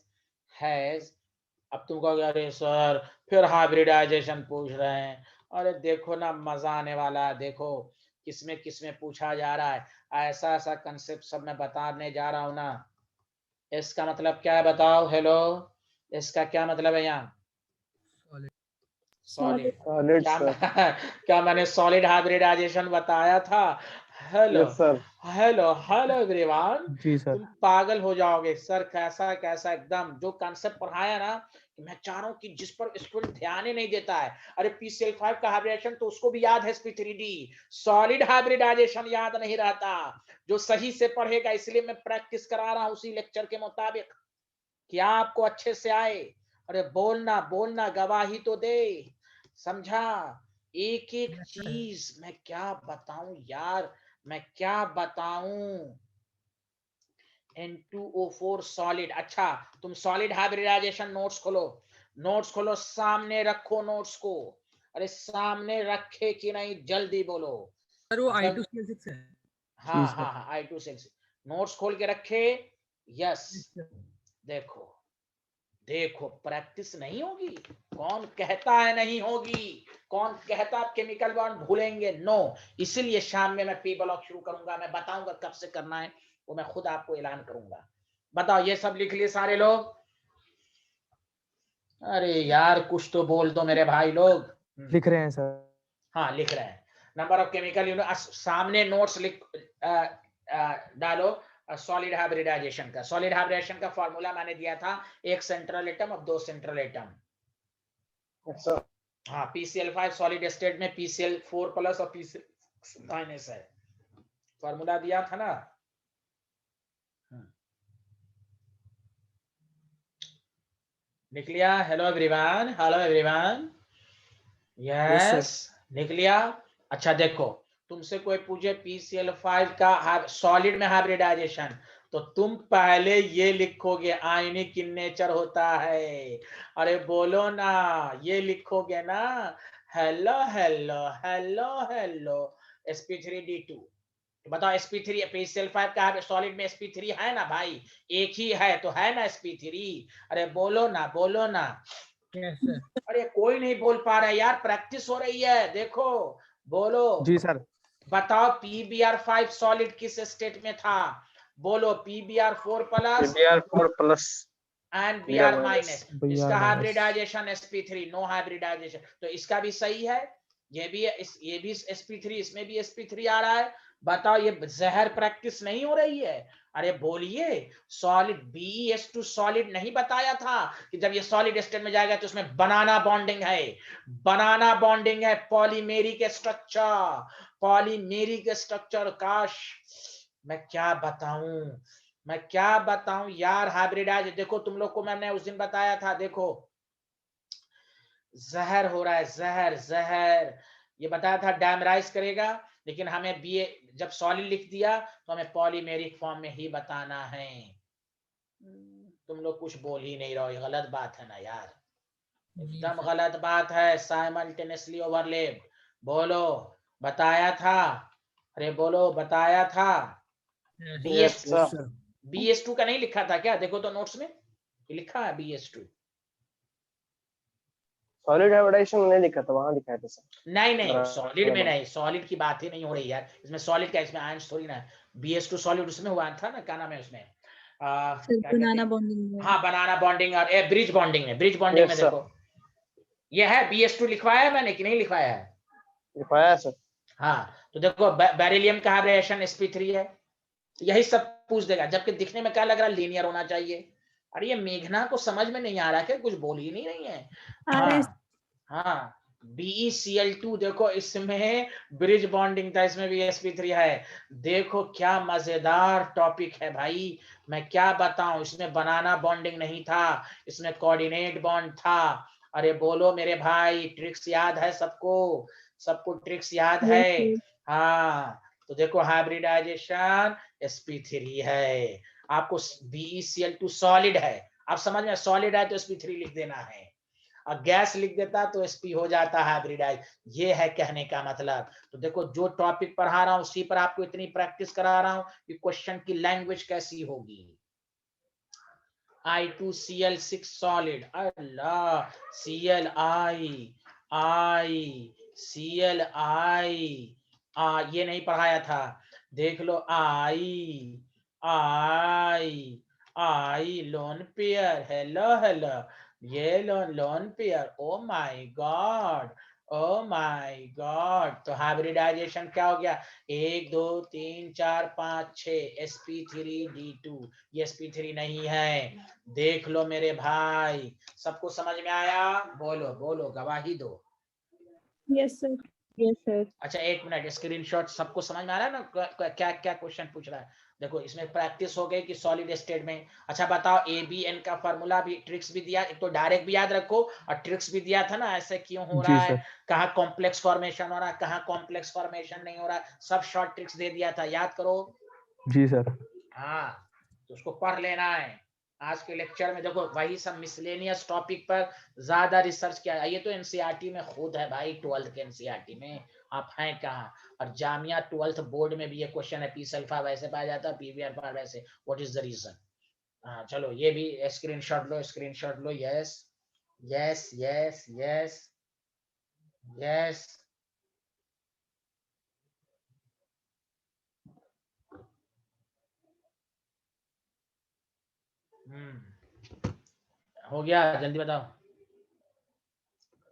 अब तुम कहोगे अरे सर फिर हाइब्रिडाइजेशन पूछ रहे हैं, अरे देखो ना मजा आने वाला है, देखो किसमें पूछा जा रहा है, ऐसा ऐसा कंसेप्ट सब मैं बताने जा रहा हूं ना। इसका मतलब क्या है बताओ, हेलो, इसका क्या मतलब है यहाँ? सॉलिड। सॉलिड क्या सर। क्या मैंने सॉलिड हाइब्रिडाइजेशन बताया था? Hello yes sir. Hello hello everyone, जी सर। तुम पागल हो जाओगे सर, कैसा कैसा एकदम जो कंसेप्ट पढ़ाया ना, मैं चाह रहा हूँ कि जिस पर स्टूडेंट ध्यान ही नहीं देता है, अरे PCl5 का हाइब्रिडाइजेशन तो उसको भी याद है, sp3d, सॉलिड हाइब्रिडाइजेशन याद नहीं रहता। जो सही से पढ़ेगा, इसलिए मैं प्रैक्टिस करा रहा हूँ उसी लेक्चर के मुताबिक, क्या आपको अच्छे से आए। अरे बोलना बोलना, गवाही तो दे, समझा? एक एक चीज मैं क्या बताऊं यार, मैं क्या बताऊं। N2O4 सॉलिड, अच्छा तुम सॉलिड हाइब्रिडाइजेशन नोट्स खोलो, सामने रखो नोट्स को, अरे सामने रखे कि नहीं, जल्दी बोलो। सर वो जल्द, I2CL6 है। हाँ जी सर। हाँ हाँ, I266 नोट्स खोल के रखे। यस, देखो देखो, प्रैक्टिस नहीं होगी, कौन कहता है नहीं होगी, कौन कहता आप केमिकल बॉन्ड भूलेंगे? नो। इसीलिए शाम में मैं पी ब्लॉक शुरू करूंगा, मैं बताऊंगा कब से करना है, वो मैं खुद आपको ऐलान करूंगा। बताओ, ये सब लिख लिए सारे लोग? अरे यार कुछ तो बोल दो मेरे भाई लोग। लिख रहे हैं सर। हाँ लिख रहे हैं। नंबर ऑफ केमिकल यूनिट, सामने नोट्स लिख डालो। सॉलिड हाइब्रिडाइजेशन का फॉर्मूला मैंने दिया था, एक सेंट्रल एटम और दो सेंट्रल एटम। Yes sir. हाँ, PCl5 सॉलिड स्टेट में PCl4 प्लस और PCl माइनस है, फॉर्मूला दिया था ना। लिख लिया? Hello everyone, yes yes sir. लिख लिया। अच्छा देखो, तुमसे कोई पूछे PCl5 का सॉलिड में हाइब्रिडाइजेशन, तो तुम पहले ये लिखोगे आयनिक इन नेचर होता है, अरे बोलो ना, ये लिखोगे ना, hello hello hello hello, sp3d2। बताओ sp3, PCl5 का सॉलिड में sp3 है ना भाई, एक ही है तो है ना sp3, अरे बोलो ना। Yes sir. अरे कोई नहीं बोल पा रहा है यार, प्रैक्टिस हो रही है, देखो बोलो। जी सर। बताओ PBr5 सॉलिड किस स्टेट में था? बोलो PBr4 plus PBr4 plus and Br Br minus. Br इसका minus. Hybridization sp3, no hybridization, तो इसका भी सही है, ये भी sp3, इसमें भी sp3 आ रहा है। बताओ, ये जहर प्रैक्टिस नहीं हो रही है? अरे बोलिए, सॉलिड BeS2 सॉलिड नहीं बताया था कि जब ये सॉलिड स्टेट में जाएगा तो उसमें बनाना बॉन्डिंग है, पॉलीमेरिक स्ट्रक्चर। काश मैं क्या बताऊं यार, हाइब्रिडाइज। देखो तुम लोग को मैंने उस दिन बताया था, देखो जहर हो रहा है, जहर ये बताया था, डैमराइज करेगा, लेकिन हमें बी जब सॉलिड लिख दिया तो हमें पॉलीमेरिक फॉर्म में ही बताना है। तुम लोग कुछ बोल ही नहीं रहे, गलत बात है ना यार, एकदम गलत बात है। साइमल्टेनियसली ओवरलैप, बोलो बताया था, अरे बोलो बताया था। Yes sir. BS2 का नहीं लिखा था क्या? देखो तो नोट्स में लिखा है BS2। सॉलिड हाइब्रिडाइजेशन नहीं लिखा था, वहां लिखा था सर। नहीं सॉलिड में नहीं, सॉलिड की बात ही नहीं हो रही यार, इसमें सॉलिड का, इसमें आयंस थोड़ी ना। BS2 सॉलिड उसमें हुआ था ना, क्या नाम है उसमें, फिर क्या कहते बनाना हैं? बॉन्डिंग में। हाँ, बनाना बॉन्डिंग और ब्रिज बॉन्डिंग में, यस सर। देखो ये है BS2 लिखवाया है मैंने कि नहीं लिखवाया है? लिखवाया सर। हाँ, तो देखो बेरिलियम का हाइब्रिडेशन sp3 है, यही सब पूछ देगा, जबकि दिखने में क्या लग रहा है, लीनियर होना चाहिए। अरे ये मेघना को समझ में नहीं आ रहा, क्या कुछ बोल ही नहीं रही है? RS हाँ हाँ BeCl2 देखो इसमें ब्रिज बॉन्डिंग था, इसमें भी sp3 है। देखो क्या मजेदार टॉपिक है भाई, मैं क्या बताऊं, इसमें बनाना बॉन्डिंग नहीं था, इसमें कोऑर्डिनेट बॉन्ड था। अरे बोलो मेरे भाई, ट्रिक्स याद है सबको? सबको ट्रिक्स याद Yes, है? sir. हाँ तो देखो हाइब्रिडाइजेशन sp3 है। आपको BeCl2 सॉलिड है, आप समझ में, सॉलिड है तो sp3 लिख देना है, और गैस लिख देता तो sp हो जाता हाइब्रिडाइज। ये है कहने का मतलब। तो देखो जो टॉपिक पढ़ा रहा हूं उसी पर आपको इतनी प्रैक्टिस करा रहा हूं कि क्वेश्चन की लैंग्वेज कैसी होगी। I2Cl6 सॉलिड, अल्लाह, ClI ये नहीं पढ़ाया था, देख लो, I लोन पेयर, हेलो ये lone pair, oh my God, oh my God. तो हाइब्रिडाइजेशन क्या हो गया, 1 2 3 4 5 6 sp3d2, ये sp3 नहीं है। देख लो मेरे भाई, सबको समझ में आया? बोलो बोलो, गवाही दो। Yes, sir. Yes, sir. अच्छा एक मिनट, स्क्रीनशॉट सबको समझ में आ रहा है ना, क्या क्या क्वेश्चन पूछ रहा है? देखो इसमें प्रैक्टिस हो गई कि सॉलिड स्टेट में। अच्छा बताओ, ABN का फार्मूला भी, ट्रिक्स भी दिया, एक तो डायरेक्ट भी याद रखो और ट्रिक्स भी दिया था ना, ऐसे क्यों हो जी रहा है, सर। कहाँ कॉम्प्लेक्स फॉर्मेशन हो रहा है, कहाँ कॉम्प्लेक्स फॉर्मेशन नहीं हो रहा है, सब शॉर्ट ट्रिक्स दे दिया था, याद करो। जी सर। हाँ तो उसको पढ़ लेना है। आज के लेक्चर में देखो वही सब मिसलेनियस टॉपिक पर ज्यादा रिसर्च किया है। ये तो एनसीईआरटी में खुद है भाई, 12th के एनसीईआरटी में, आप हैं कहाँ? और जामिया 12th बोर्ड में भी ये क्वेश्चन है, पी सल्फा वैसे पाया जाता है, पीवीआर पार वैसे, व्हाट इज द रीजन? हाँ चलो ये भी स्क्रीनशॉट लो, स्क्रीनशॉट लो। Yes yes yes yes yes. हो गया, जल्दी बताओ।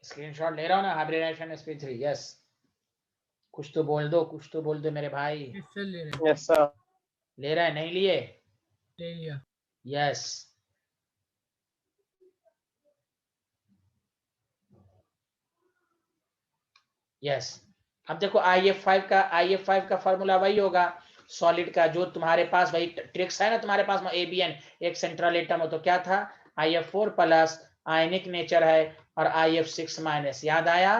स्क्रीनशॉट ले रहा हूँ ना, हाइब्रिडाइजेशन sp3, यस। कुछ तो बोल दो, कुछ तो बोल दो मेरे भाई। यस सर, ले रहे हैं। Yes sir. ले रहा है, नहीं लिए? ले लिया। Yes yes. अब देखो IF5 का फॉर्मूला वही होगा सॉलिड का, जो तुम्हारे पास वही ट्रिक्स है ना, तुम्हारे पास में ABN एक सेंट्रल एटम हो तो क्या था, IF4 प्लस आयनिक नेचर है और IF6 माइनस, याद आया?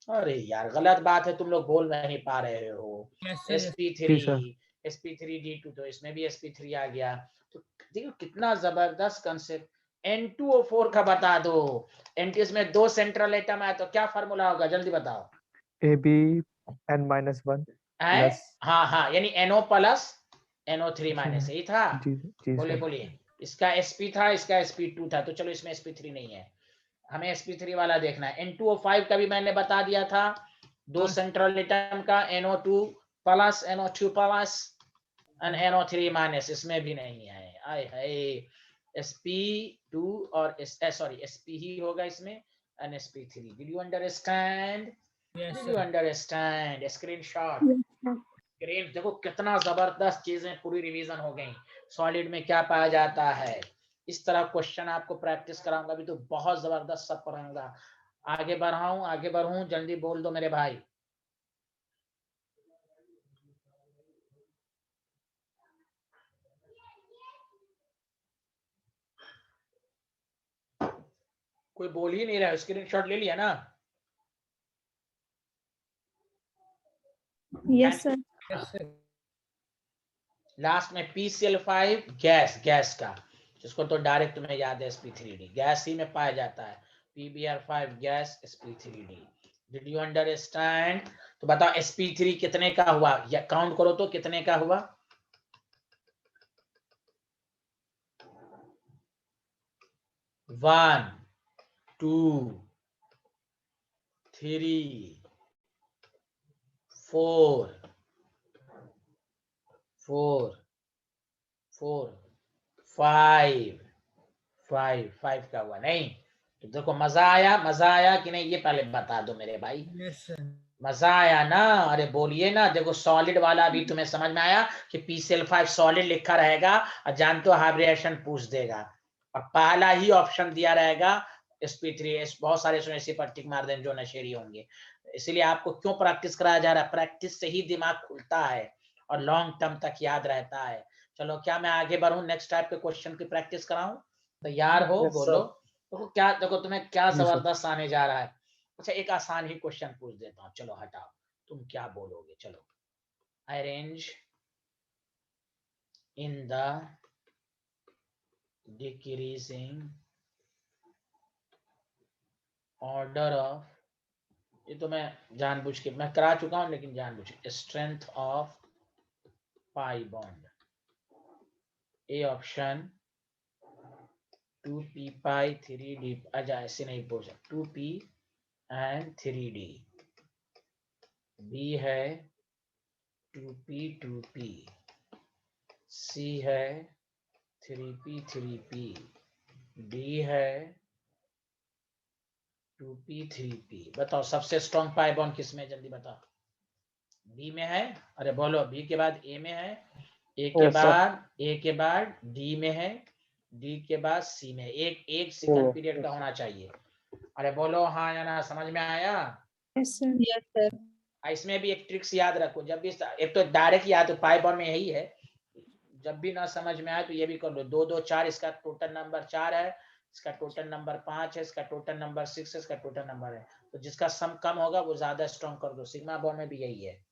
अरे यार गलत बात है, तुम लोग बोल नहीं पा रहे हो। Yes sir, yes. जी सर। sp3d2, तो इसमें भी sp3 आ गया। तो देखो कितना जबरदस्त कंसेप्ट। N2O4 का बता दो, एंटीज में 2 सेंट्रल एटम है तो क्या फॉर्मूला होगा, जल्दी बताओ। AbN-1 plus. हाँ हाँ, यानी NO प्लस NO3 माइनस, यही था। जी जी बोले सर। बोलिए, इसका sp था, इसका sp2 था, तो चलो इसमें sp3 नहीं है, हमें sp3 वाला देखना है। N2O5 का भी मैंने बता दिया था, 2 सेंट्रल एटम का, NO2 plus NO2 plus and NO3 minus, इसमें भी नहीं है। आए हाय, sp2 और सॉरी sp ही होगा इसमें, and sp3। Did you understand? Yes did you sir. Understand? Screenshot. Yes, sir. Great, देखो कितना जबरदस्त चीजें पूरी रिवीजन हो गई। सॉलिड में क्या पाया जाता है, इस तरह क्वेश्चन आपको प्रैक्टिस कराऊंगा, अभी तो बहुत जबरदस्त सब पढ़ाऊंगा। आगे बढ़ूं, जल्दी बोल दो मेरे भाई। कोई बोल ही नहीं रहा, स्क्रीनशॉट ले लिया ना? Yes, sir. Yes sir. Last में PCl5 गैस का, जिसको तो डायरेक्ट तुम्हें याद है sp3d, गैस ही में पाया जाता है। PBr5 gas, sp3d। Did you understand? तो बताओ sp3 कितने का हुआ, या काउंट करो तो कितने का हुआ? 1 2 3 4 5 का हुआ नहीं? तो देखो मजा आया कि नहीं, ये पहले बता दो मेरे भाई। Yes sir. मजा आया ना? अरे बोलिए ना। देखो सॉलिड वाला भी तुम्हें समझ में आया कि PCl5 सॉलिड लिखा रहेगा और जानते हो हाइब्रिडेशन पूछ देगा, और पहला ही ऑप्शन दिया रहेगा sp3 बहुत सारे इसी पर टिक मार दें जो नशेड़ी होंगे। इसीलिए आपको क्यों प्रैक्टिस कराया जा रहा है? प्रैक्टिस से ही दिमाग खुलता है और लॉन्ग टर्म तक याद रहता है। चलो क्या मैं आगे बढ़ूं, नेक्स्ट टाइप के क्वेश्चन की प्रैक्टिस कराऊं? तैयार हो? Yes, बोलो। देखो क्या, देखो तुम्हें क्या जी, सर। जबरदस्त आने जा रहा है। अच्छा एक आसान ही क्वेश्चन पूछ देता हूँ, चलो हटाओ, तुम क्या बोलोगे? चलो, arrange in the decreasing order of, ये तो मैं जानबूझ के मैं करा चुका हूं, लेकिन जानबूझ के, strength of pi bond. A option 2p pi 3d, अच्छा ऐसे नहीं बोल सकते, 2p एंड 3d। बी है 2p 2p, सी है 3p 3p, डी है 2p 3p। बताओ सबसे स्ट्रॉन्ग पाई बॉन्ड किसमें, जल्दी बताओ। बी में है? अरे बोलो, बी के बाद ए में है, ए के Yes, sir. बाद डी में है, डी के बाद सी में। एक सेकंड पीरियड का होना चाहिए। अरे बोलो हाँ या ना, समझ में आया? Yes sir. इसमें भी एक ट्रिक्स याद रखो, जब भी एक तो डायरेक्ट याद, पाई बॉन्ड में यही है, जब भी ना समझ में आए तो ये भी कर लो। 2 2 4, इसका टोटल नंबर 4 है, इसका टोटल नंबर 5 है, इसका टोटल नंबर 6 है, इसका टोटल नंबर है। तो जिसका सम कम होगा वो ज्यादा स्ट्रॉन्ग कर दो। सिग्मा बॉन्ड में भी यही है।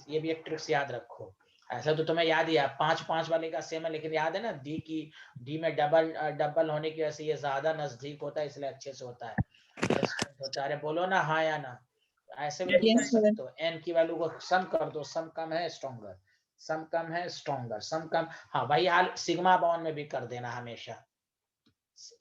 ये भी एक ट्रिक्स याद रखो। ऐसा तो तुम्हें याद ही है, 5 5 वाले का सेम है, लेकिन याद है ना, डी में डबल होने की वजह से ये ज्यादा नजदीक होता है, इसलिए अच्छे से होता है। अरे बोलो ना हाँ या ना। ऐसे भी कर सकते हो, एन की वैल्यू को सम कर दो, सम कम है स्ट्रॉन्गर, सम कम है स्ट्रॉन्गर, सम कम। हाँ वही हाल सिग्मा बॉन्ड में भी कर देना हमेशा।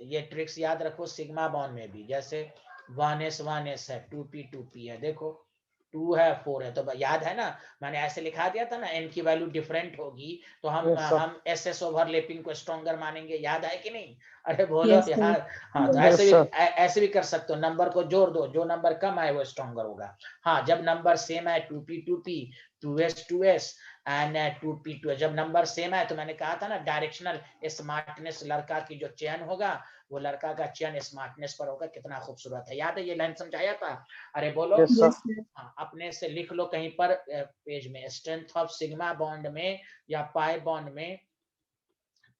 ये ट्रिक्स याद रखो सिग्मा बॉन्ड में भी। जैसे 1s है, 2p है, देखो 2 है 4 है, तो याद है ना, मैंने ऐसे लिखा दिया था ना, n की वैल्यू डिफरेंट होगी तो Yes, sir. हम SS ओवरलैपिंग को स्ट्रॉन्गर मानेंगे, याद है कि नहीं? अरे बोलो यार। हाँ तो Yes, sir. ऐसे भी कर सकते हो, नंबर को जोड़ दो, जो नंबर कम आए वो स्ट्रॉन्गर होगा। हाँ जब नंबर सेम है, 2p 2s एंड 2p जब नंबर सेम है, तो मैंने कहा था ना, डायरेक्शनल स्मार्टनेस, लड़का की जो चयन होगा वो लड़का का चयन स्मार्टनेस पर होगा। कितना खूबसूरत है, याद है? ये लाइन समझाया था। अरे बोलो। Yes, sir. हाँ अपने से लिख लो कहीं पर पेज में, स्ट्रेंथ ऑफ सिग्मा बॉन्ड में या पाई बॉन्ड में,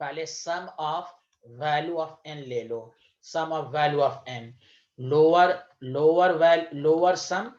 पहले sum of value of N ले लो, sum of value of N, lower sum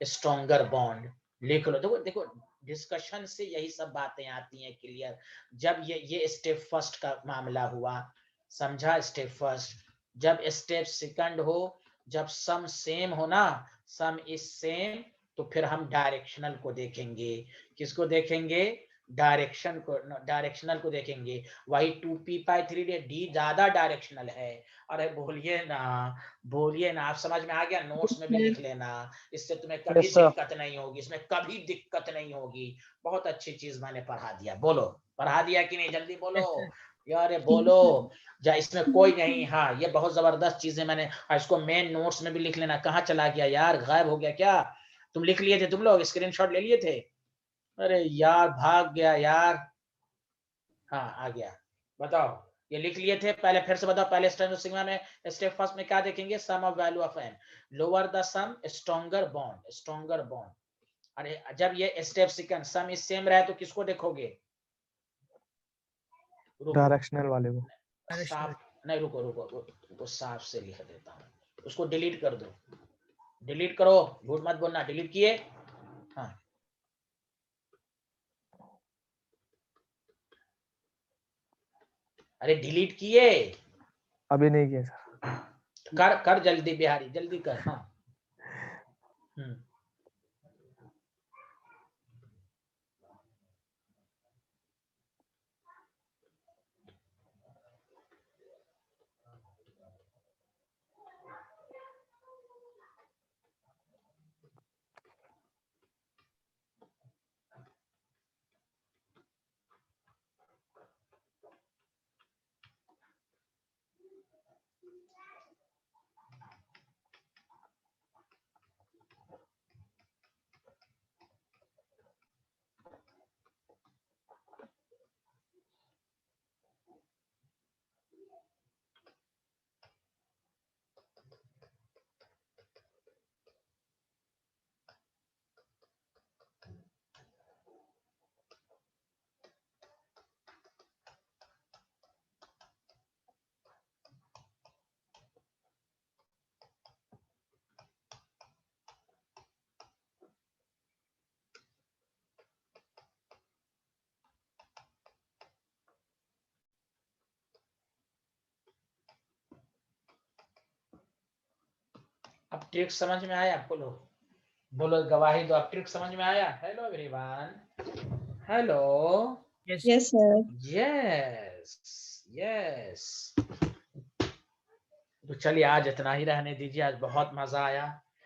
stronger bond लिख लो। देखो देखो डिस्कशन से यही सब बातें आती हैं क्लियर। जब ये स्टेप फर्स्ट का मामला हुआ, समझा? Step first. जब स्टेप सेकंड हो, जब सम सेम हो ना, सम इज सेम, तो फिर हम डायरेक्शनल को देखेंगे। किसको देखेंगे? डायरेक्शनल को देखेंगे। वही 2p पाई 3d, डी ज्यादा डायरेक्शनल है। अरे बोलिए ना, आप समझ में आ गया? नोट्स में भी लिख लेना, इससे तुम्हें कभी Yes, sir. दिक्कत नहीं होगी, इसमें कभी दिक्कत नहीं होगी। बहुत अच्छी चीज मैंने पढ़ा दिया। बोलो पढ़ा दिया कि नहीं? जल्दी बोलो यार, बोलो जा, इसमें कोई नहीं। हाँ ये बहुत जबरदस्त चीजें मैंने, इसको मेन नोट्स में भी लिख लेना। कहाँ चला गया यार, गायब हो गया क्या? तुम लिख लिए थे, तुम लोग स्क्रीनशॉट ले लिए थे? अरे यार भाग गया यार। हाँ आ गया, बताओ। ये लिख लिए थे? पहले फिर से बताओ। पहले स्ट्रेंथ ऑफ सिग्मा में स्टेप फर्स्ट में क्या देखेंगे? Sum of value of N, lower the sum stronger bond. अरे जब ये step second sum is same रहे तो किसको देखोगे? रुको डायरेक्शनल वाले को। साफ नहीं, रुको साफ से लिख देता हूँ। उसको डिलीट कर दो, डिलीट करो, झूठ मत बोलना। डिलीट किए? हाँ अरे डिलीट किए? अभी नहीं किया सर। कर जल्दी बिहारी, जल्दी कर। हाँ अब ट्रिक समझ में आया आपको? लोग बोलो, गवाही दो, अब ट्रिक समझ में आया? Hello everyone, hello. Yes sir. Yes yes. तो चलिए आज इतना ही रहने दीजिए, आज बहुत मजा आया।